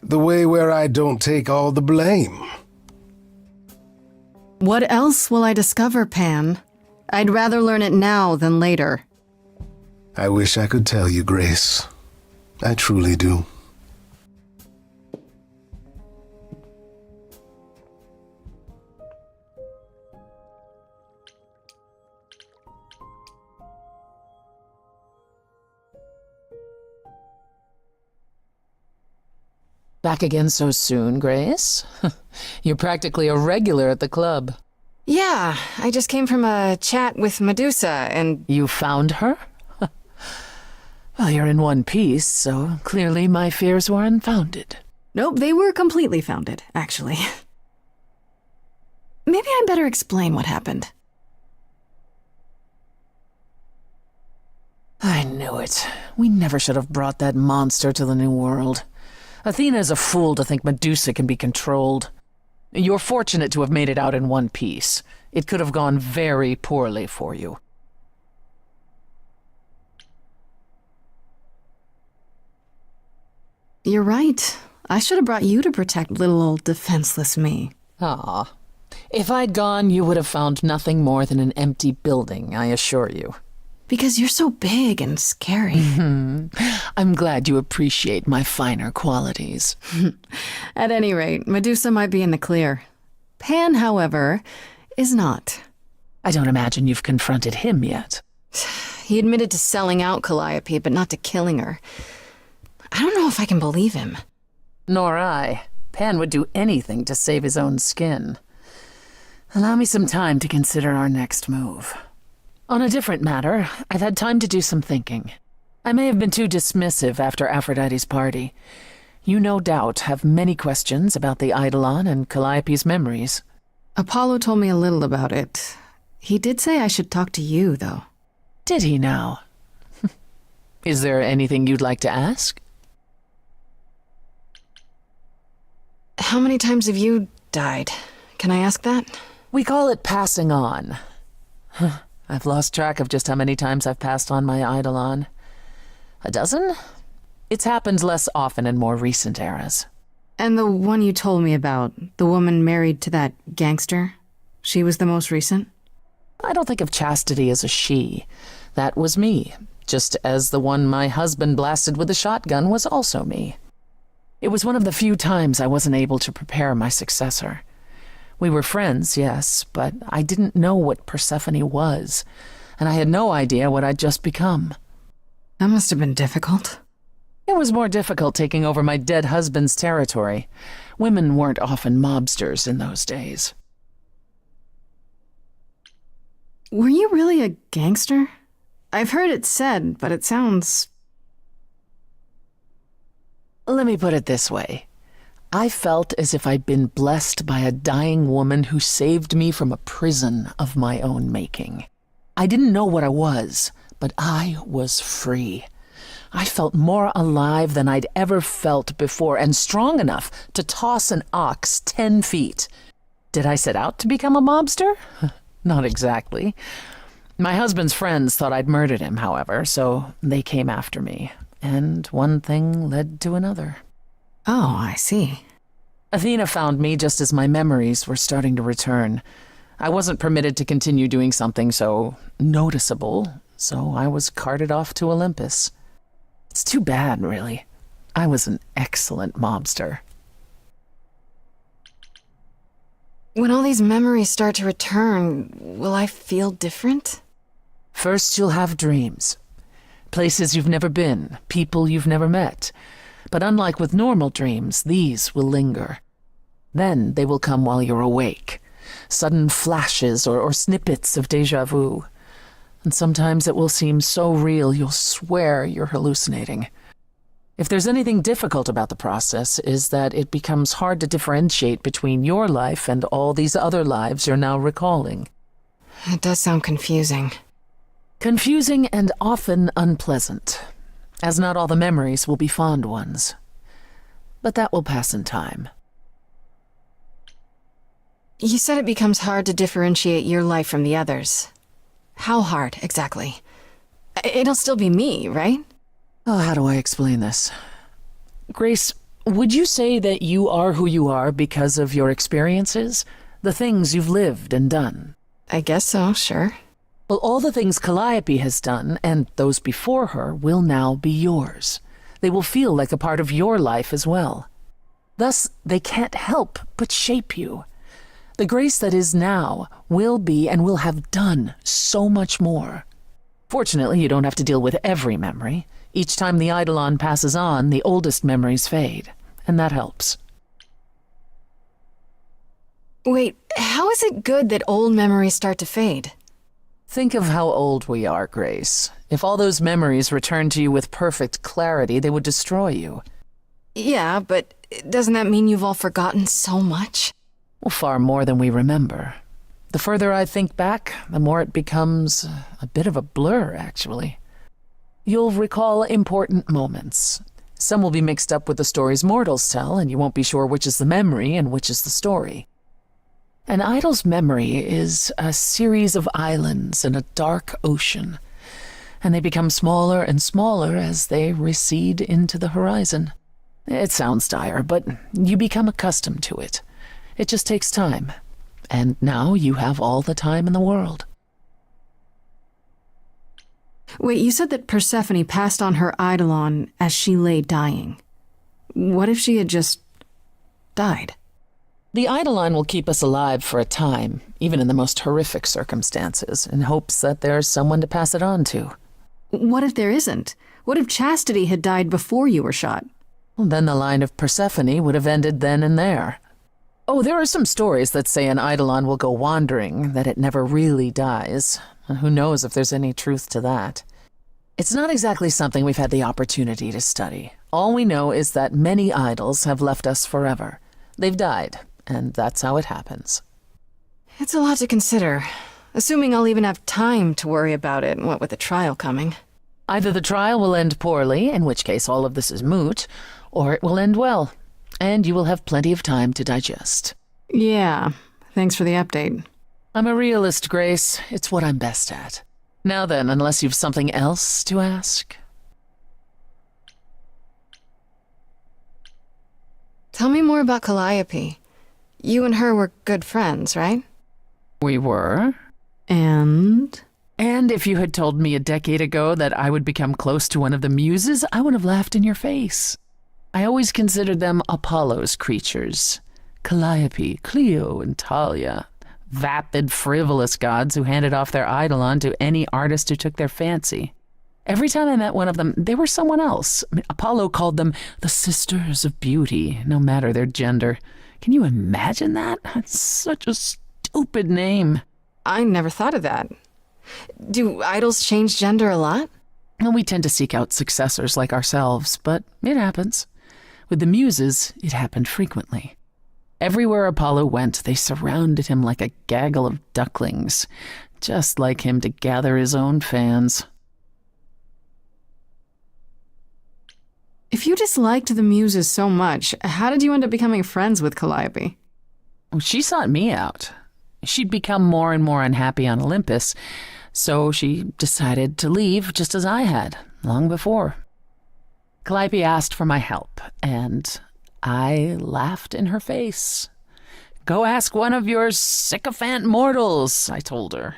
The way where I don't take all the blame. What else will I discover, Pan? I'd rather learn it now than later. I wish I could tell you, Grace. I truly do. Back again so soon, Grace? You're practically a regular at the club. Yeah, I just came from a chat with Medusa, and— You found her? Well, you're in one piece, so clearly my fears were unfounded. Nope, they were completely founded, actually. Maybe I better explain what happened. I knew it. We never should have brought that monster to the New World. Athena is a fool to think Medusa can be controlled. You're fortunate to have made it out in one piece. It could have gone very poorly for you. You're right. I should have brought you to protect little old defenseless me. Ah. If I'd gone, you would have found nothing more than an empty building, I assure you. Because you're so big and scary. I'm glad you appreciate my finer qualities. At any rate, Medusa might be in the clear. Pan, however, is not. I don't imagine you've confronted him yet. He admitted to selling out Calliope, but not to killing her. I don't know if I can believe him. Nor I. Pan would do anything to save his own skin. Allow me some time to consider our next move. On a different matter, I've had time to do some thinking. I may have been too dismissive after Aphrodite's party. You no doubt have many questions about the Eidolon and Calliope's memories. Apollo told me a little about it. He did say I should talk to you, though. Did he now? Is there anything you'd like to ask? How many times have you died? Can I ask that? We call it passing on. I've lost track of just how many times I've passed on my Eidolon. A dozen? It's happened less often in more recent eras. And the one you told me about, the woman married to that gangster? She was the most recent? I don't think of Chastity as a she. That was me, just as the one my husband blasted with a shotgun was also me. It was one of the few times I wasn't able to prepare my successor. We were friends, yes, but I didn't know what Persephone was, and I had no idea what I'd just become. That must have been difficult. It was more difficult taking over my dead husband's territory. Women weren't often mobsters in those days. Were you really a gangster? I've heard it said, but it sounds... Let me put it this way. I felt as if I'd been blessed by a dying woman who saved me from a prison of my own making. I didn't know what I was, but I was free. I felt more alive than I'd ever felt before, and strong enough to toss an ox 10 feet. Did I set out to become a mobster? Not exactly. My husband's friends thought I'd murdered him, however, so they came after me. And one thing led to another. Oh, I see. Athena found me just as my memories were starting to return. I wasn't permitted to continue doing something so noticeable, so I was carted off to Olympus. It's too bad, really. I was an excellent mobster. When all these memories start to return, will I feel different? First, you'll have dreams. Places you've never been, people you've never met. But unlike with normal dreams, these will linger. Then they will come while you're awake. Sudden flashes or snippets of déjà vu. And sometimes it will seem so real you'll swear you're hallucinating. If there's anything difficult about the process, is that it becomes hard to differentiate between your life and all these other lives you're now recalling. It does sound confusing. Confusing and often unpleasant, as not all the memories will be fond ones. But that will pass in time. You said it becomes hard to differentiate your life from the others. How hard, exactly? It'll still be me, right? Oh, how do I explain this? Grace, would you say that you are who you are because of your experiences? The things you've lived and done? I guess so, sure. Well, all the things Calliope has done, and those before her, will now be yours. They will feel like a part of your life as well. Thus, they can't help but shape you. The Grace that is now will be and will have done so much more. Fortunately, you don't have to deal with every memory. Each time the Eidolon passes on, the oldest memories fade, and that helps. Wait, how is it good that old memories start to fade? Think of how old we are, Grace. If all those memories returned to you with perfect clarity, they would destroy you. Yeah, but doesn't that mean you've all forgotten so much? Well, far more than we remember. The further I think back, the more it becomes a bit of a blur, actually. You'll recall important moments. Some will be mixed up with the stories mortals tell, and you won't be sure which is the memory and which is the story. An idol's memory is a series of islands in a dark ocean, and they become smaller and smaller as they recede into the horizon. It sounds dire, but you become accustomed to it. It just takes time, and now you have all the time in the world. Wait, you said that Persephone passed on her Eidolon as she lay dying. What if she had just died? The Eidolon will keep us alive for a time, even in the most horrific circumstances, in hopes that there's someone to pass it on to. What if there isn't? What if Chastity had died before you were shot? Well, then the line of Persephone would have ended then and there. Oh, there are some stories that say an Eidolon will go wandering, that it never really dies. Who knows if there's any truth to that? It's not exactly something we've had the opportunity to study. All we know is that many idols have left us forever. They've died, and that's how it happens. It's a lot to consider. Assuming I'll even have time to worry about it, what with the trial coming. Either the trial will end poorly, in which case all of this is moot, or it will end well, and you will have plenty of time to digest. Yeah, thanks for the update. I'm a realist, Grace. It's what I'm best at. Now then, unless you've something else to ask. Tell me more about Calliope. You and her were good friends, right? We were. And if you had told me a decade ago that I would become close to one of the muses, I would have laughed in your face. I always considered them Apollo's creatures. Calliope, Clio, and Talia. Vapid, frivolous gods who handed off their eidolon to any artist who took their fancy. Every time I met one of them, they were someone else. Apollo called them the Sisters of Beauty, no matter their gender. Can you imagine that? It's such a stupid name. I never thought of that. Do idols change gender a lot? Well, we tend to seek out successors like ourselves, but it happens. With the Muses, it happened frequently. Everywhere Apollo went, they surrounded him like a gaggle of ducklings, just like him to gather his own fans. If you disliked the Muses so much, how did you end up becoming friends with Calliope? She sought me out. She'd become more and more unhappy on Olympus, so she decided to leave just as I had, long before. Calliope asked for my help, and I laughed in her face. Go ask one of your sycophant mortals, I told her.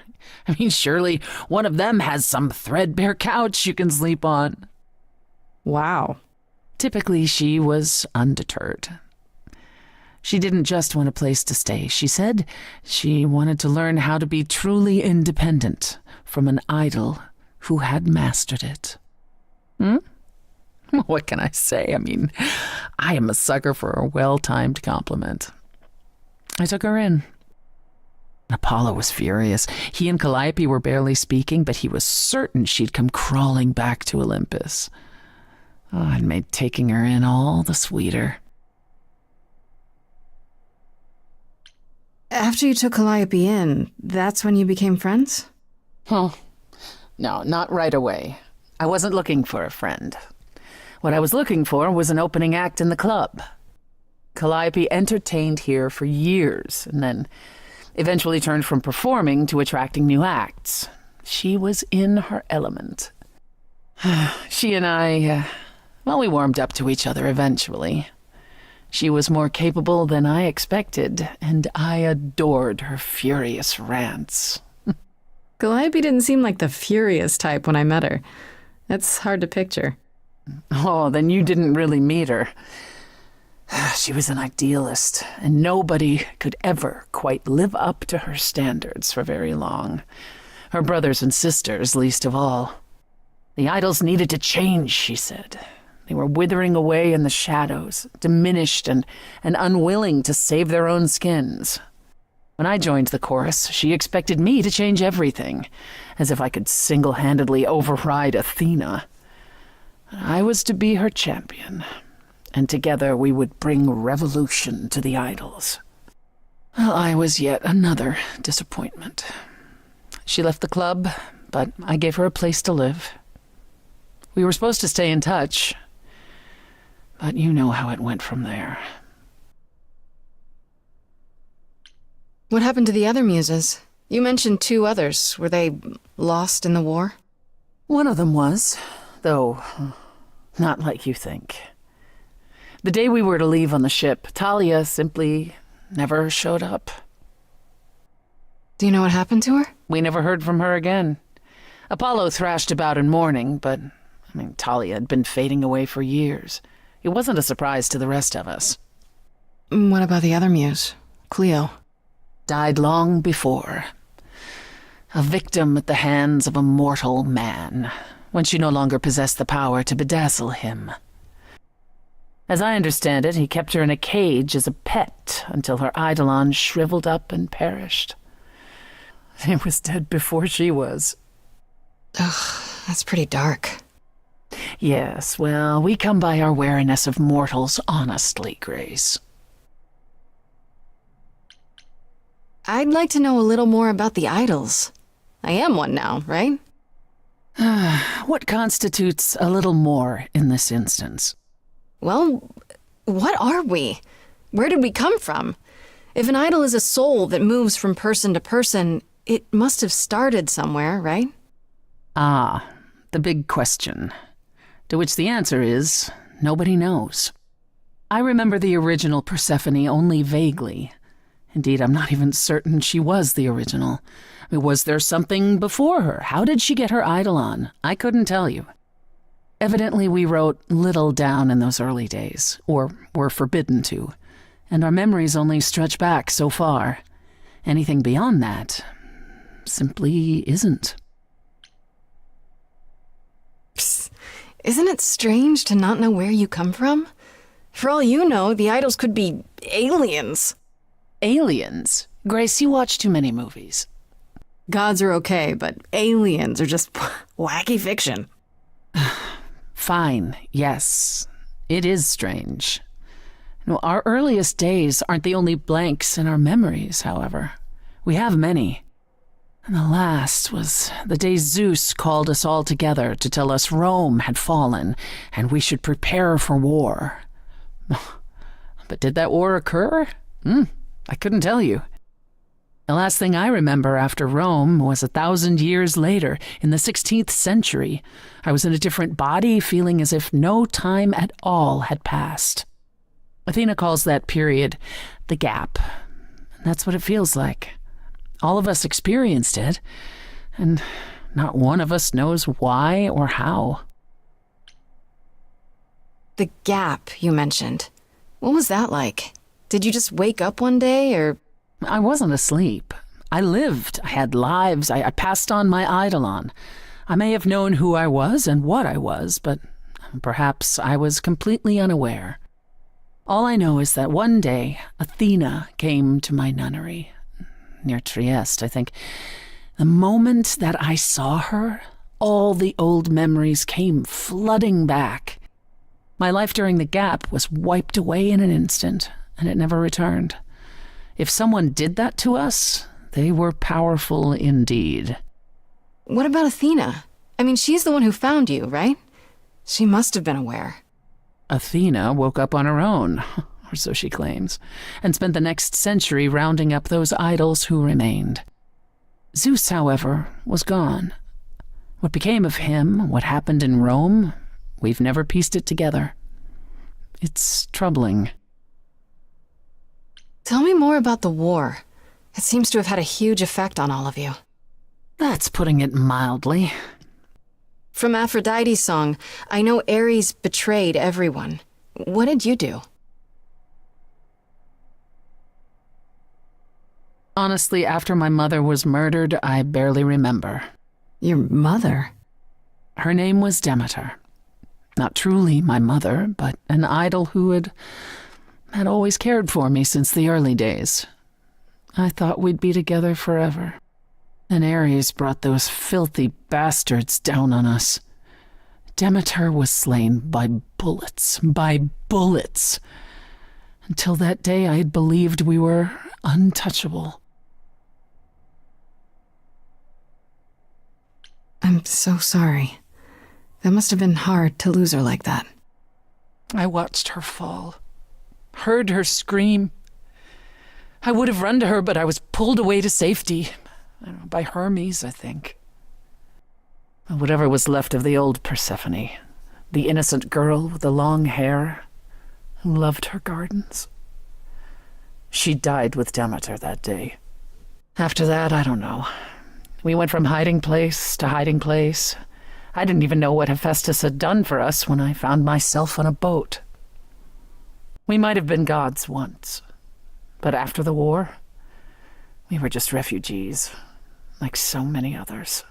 I mean, surely one of them has some threadbare couch you can sleep on. Wow. Typically, she was undeterred. She didn't just want a place to stay. She said she wanted to learn how to be truly independent from an idol who had mastered it. What can I say? I mean, I am a sucker for a well-timed compliment. I took her in. Apollo was furious. He and Calliope were barely speaking, but he was certain she'd come crawling back to Olympus. Oh, it made taking her in all the sweeter. After you took Calliope in, that's when you became friends? Oh, no, not right away. I wasn't looking for a friend. What I was looking for was an opening act in the club. Calliope entertained here for years, and then eventually turned from performing to attracting new acts. She was in her element. She and I, we warmed up to each other eventually. She was more capable than I expected, and I adored her furious rants. Calliope didn't seem like the furious type when I met her. That's hard to picture. Oh, then you didn't really meet her. She was an idealist, and nobody could ever quite live up to her standards for very long. Her brothers and sisters, least of all. The idols needed to change, she said. They were withering away in the shadows, diminished and unwilling to save their own skins. When I joined the chorus, she expected me to change everything, as if I could single-handedly override Athena. I was to be her champion, and together we would bring revolution to the idols. Well, I was yet another disappointment. She left the club, but I gave her a place to live. We were supposed to stay in touch, but you know how it went from there. What happened to the other muses? You mentioned 2 others. Were they lost in the war? One of them was, though not like you think. The day we were to leave on the ship, Talia simply never showed up. Do you know what happened to her? We never heard from her again. Apollo thrashed about in mourning, but, Talia had been fading away for years. It wasn't a surprise to the rest of us. What about the other muse, Cleo? Died long before. A victim at the hands of a mortal man, when she no longer possessed the power to bedazzle him. As I understand it, he kept her in a cage as a pet until her eidolon shriveled up and perished. He was dead before she was. Ugh, that's pretty dark. Yes, well, we come by our wariness of mortals honestly, Grace. I'd like to know a little more about the idols. I am one now, right? What constitutes a little more in this instance? Well, what are we? Where did we come from? If an idol is a soul that moves from person to person, it must have started somewhere, right? Ah, the big question. To which the answer is, nobody knows. I remember the original Persephone only vaguely. Indeed, I'm not even certain she was the original. Was there something before her? How did she get her eidolon? I couldn't tell you. Evidently, we wrote little down in those early days, or were forbidden to, and our memories only stretch back so far. Anything beyond that simply isn't. Psst. Isn't it strange to not know where you come from? For all you know, the idols could be aliens. Aliens? Grace, you watch too many movies. Gods are okay, but aliens are just wacky fiction. Fine, yes. It is strange. Our earliest days aren't the only blanks in our memories, however. We have many. And the last was the day Zeus called us all together to tell us Rome had fallen and we should prepare for war. But did that war occur? I couldn't tell you. The last thing I remember after Rome was 1,000 years later, in the 16th century. I was in a different body, feeling as if no time at all had passed. Athena calls that period the gap. And that's what it feels like. All of us experienced it, and not one of us knows why or how. The gap you mentioned. What was that like? Did you just wake up one day, or... I wasn't asleep. I lived. I had lives. I passed on my eidolon. I may have known who I was and what I was, but perhaps I was completely unaware. All I know is that one day Athena came to my nunnery, near Trieste, I think. The moment that I saw her, all the old memories came flooding back. My life during the gap was wiped away in an instant, and it never returned. If someone did that to us, they were powerful indeed. What about Athena? I mean, she's the one who found you, right? She must have been aware. Athena woke up on her own, or so she claims, and spent the next century rounding up those idols who remained. Zeus, however, was gone. What became of him, what happened in Rome, we've never pieced it together. It's troubling. Tell me more about the war. It seems to have had a huge effect on all of you. That's putting it mildly. From Aphrodite's song, I know Ares betrayed everyone. What did you do? Honestly, after my mother was murdered, I barely remember. Your mother? Her name was Demeter. Not truly my mother, but an idol who had always cared for me since the early days. I thought we'd be together forever. And Ares brought those filthy bastards down on us. Demeter was slain by bullets. Until that day, I had believed we were untouchable. I'm so sorry. That must have been hard to lose her like that. I watched her fall, heard her scream. I would have run to her, but I was pulled away to safety. By Hermes, I think. Whatever was left of the old Persephone, the innocent girl with the long hair who loved her gardens. She died with Demeter that day. After that, I don't know. We went from hiding place to hiding place. I didn't even know what Hephaestus had done for us when I found myself on a boat. We might have been gods once, but after the war, we were just refugees, like so many others,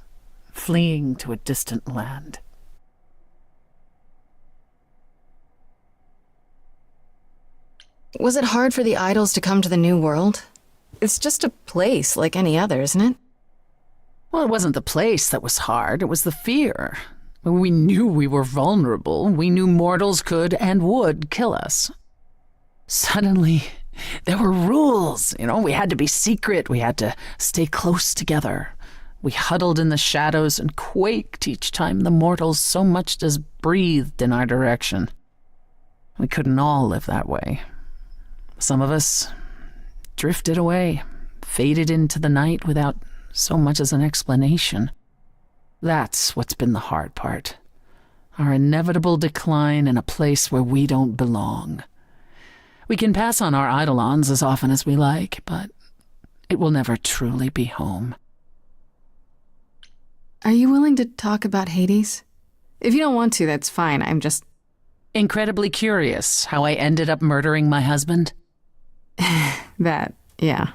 fleeing to a distant land. Was it hard for the idols to come to the new world? It's just a place like any other, isn't it? Well, it wasn't the place that was hard, it was the fear. We knew we were vulnerable. We knew mortals could and would kill us. Suddenly, there were rules. We had to be secret. We had to stay close together. We huddled in the shadows and quaked each time the mortals so much as breathed in our direction. We couldn't all live that way. Some of us drifted away, faded into the night without so much as an explanation. That's what's been the hard part. Our inevitable decline in a place where we don't belong. We can pass on our eidolons as often as we like, but it will never truly be home. Are you willing to talk about Hades? If you don't want to, that's fine. I'm just... incredibly curious how I ended up murdering my husband. That, yeah.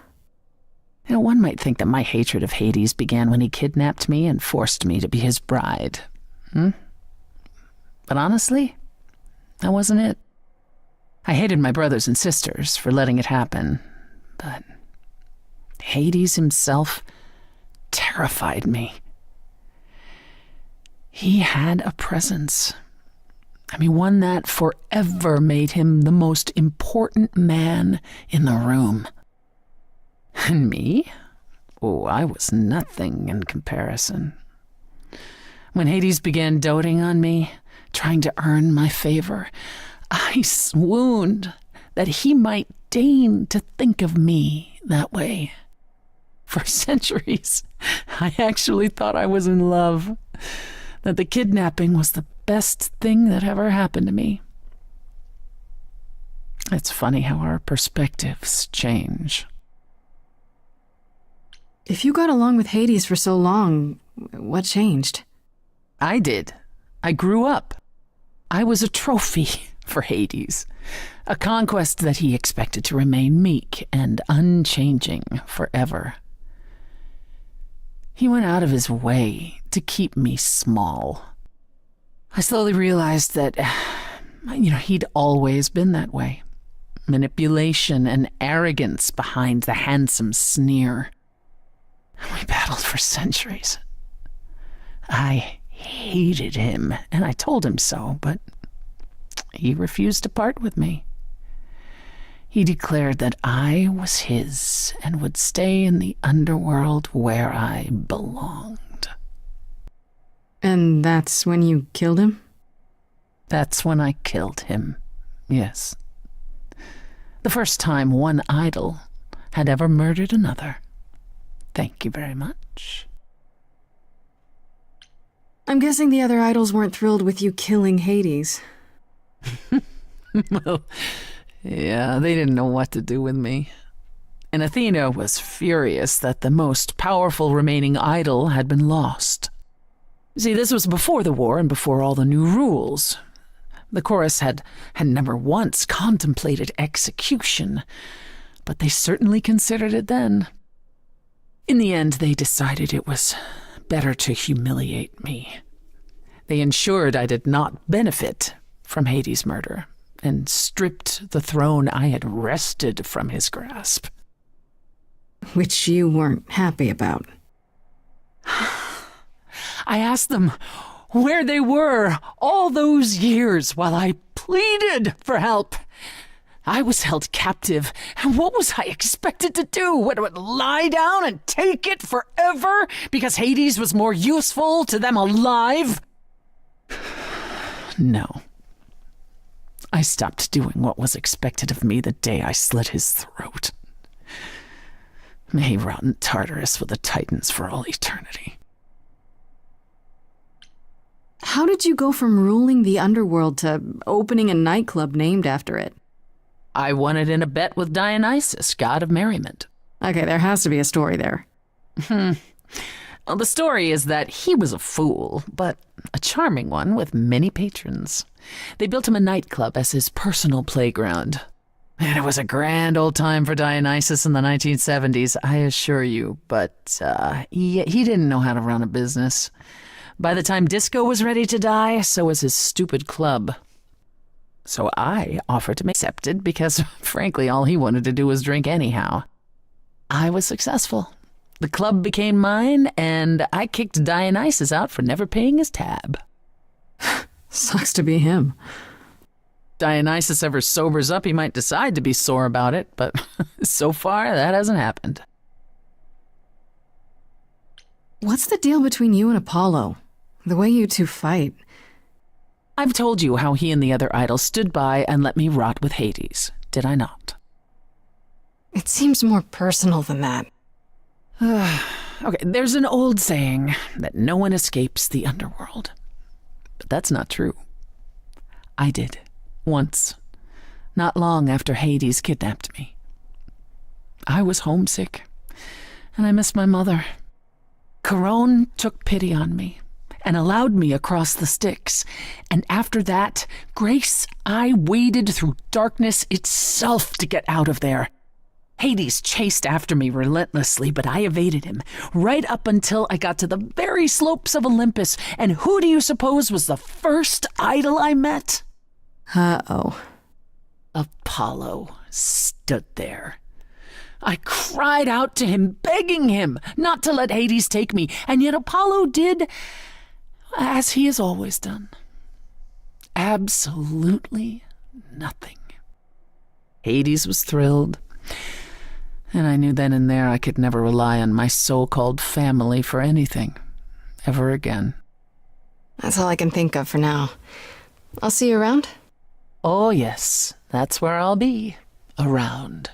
One might think that my hatred of Hades began when he kidnapped me and forced me to be his bride. But honestly, that wasn't it. I hated my brothers and sisters for letting it happen, but Hades himself terrified me. He had a presence. I mean, one that forever made him the most important man in the room. And me? Oh, I was nothing in comparison. When Hades began doting on me, trying to earn my favor, I swooned that he might deign to think of me that way. For centuries, I actually thought I was in love, that the kidnapping was the best thing that ever happened to me. It's funny how our perspectives change. If you got along with Hades for so long, what changed? I did. I grew up. I was a trophy for Hades, a conquest that he expected to remain meek and unchanging forever. He went out of his way to keep me small. I slowly realized that, he'd always been that way. Manipulation and arrogance behind the handsome sneer. We battled for centuries. I hated him, and I told him so, but he refused to part with me. He declared that I was his and would stay in the underworld where I belonged. And that's when you killed him? That's when I killed him, yes. The first time one idol had ever murdered another. Thank you very much. I'm guessing the other idols weren't thrilled with you killing Hades. Well, yeah, they didn't know what to do with me. And Athena was furious that the most powerful remaining idol had been lost. See, this was before the war and before all the new rules. The chorus had never once contemplated execution, but they certainly considered it then. In the end, they decided it was better to humiliate me. They ensured I did not benefit from Hades' murder and stripped the throne I had wrested from his grasp. Which you weren't happy about. I asked them where they were all those years while I pleaded for help. I was held captive, and what was I expected to do? Would lie down and take it forever because Hades was more useful to them alive? No. I stopped doing what was expected of me the day I slit his throat. May he rot in Tartarus with the Titans for all eternity. How did you go from ruling the underworld to opening a nightclub named after it? I won it in a bet with Dionysus, god of merriment. Okay, there has to be a story there. Well, the story is that he was a fool, but a charming one with many patrons. They built him a nightclub as his personal playground. And it was a grand old time for Dionysus in the 1970s, I assure you, but he didn't know how to run a business. By the time disco was ready to die, so was his stupid club. So I offered to be accepted because, frankly, all he wanted to do was drink anyhow. I was successful. The club became mine, and I kicked Dionysus out for never paying his tab. Sucks to be him. Dionysus ever sobers up, he might decide to be sore about it, but so far, that hasn't happened. What's the deal between you and Apollo? The way you two fight. I've told you how he and the other idols stood by and let me rot with Hades, did I not? It seems more personal than that. Okay, there's an old saying that no one escapes the underworld. But that's not true. I did, once, not long after Hades kidnapped me. I was homesick, and I missed my mother. Charon took pity on me and allowed me across the Styx. And after that, Grace, I waded through darkness itself to get out of there. Hades chased after me relentlessly, but I evaded him, right up until I got to the very slopes of Olympus. And who do you suppose was the first idol I met? Uh-oh. Apollo stood there. I cried out to him, begging him not to let Hades take me, and yet Apollo did as he has always done. Absolutely nothing. Hades was thrilled, and I knew then and there I could never rely on my so-called family for anything, ever again. That's all I can think of for now. I'll see you around? Oh, yes, that's where I'll be, around.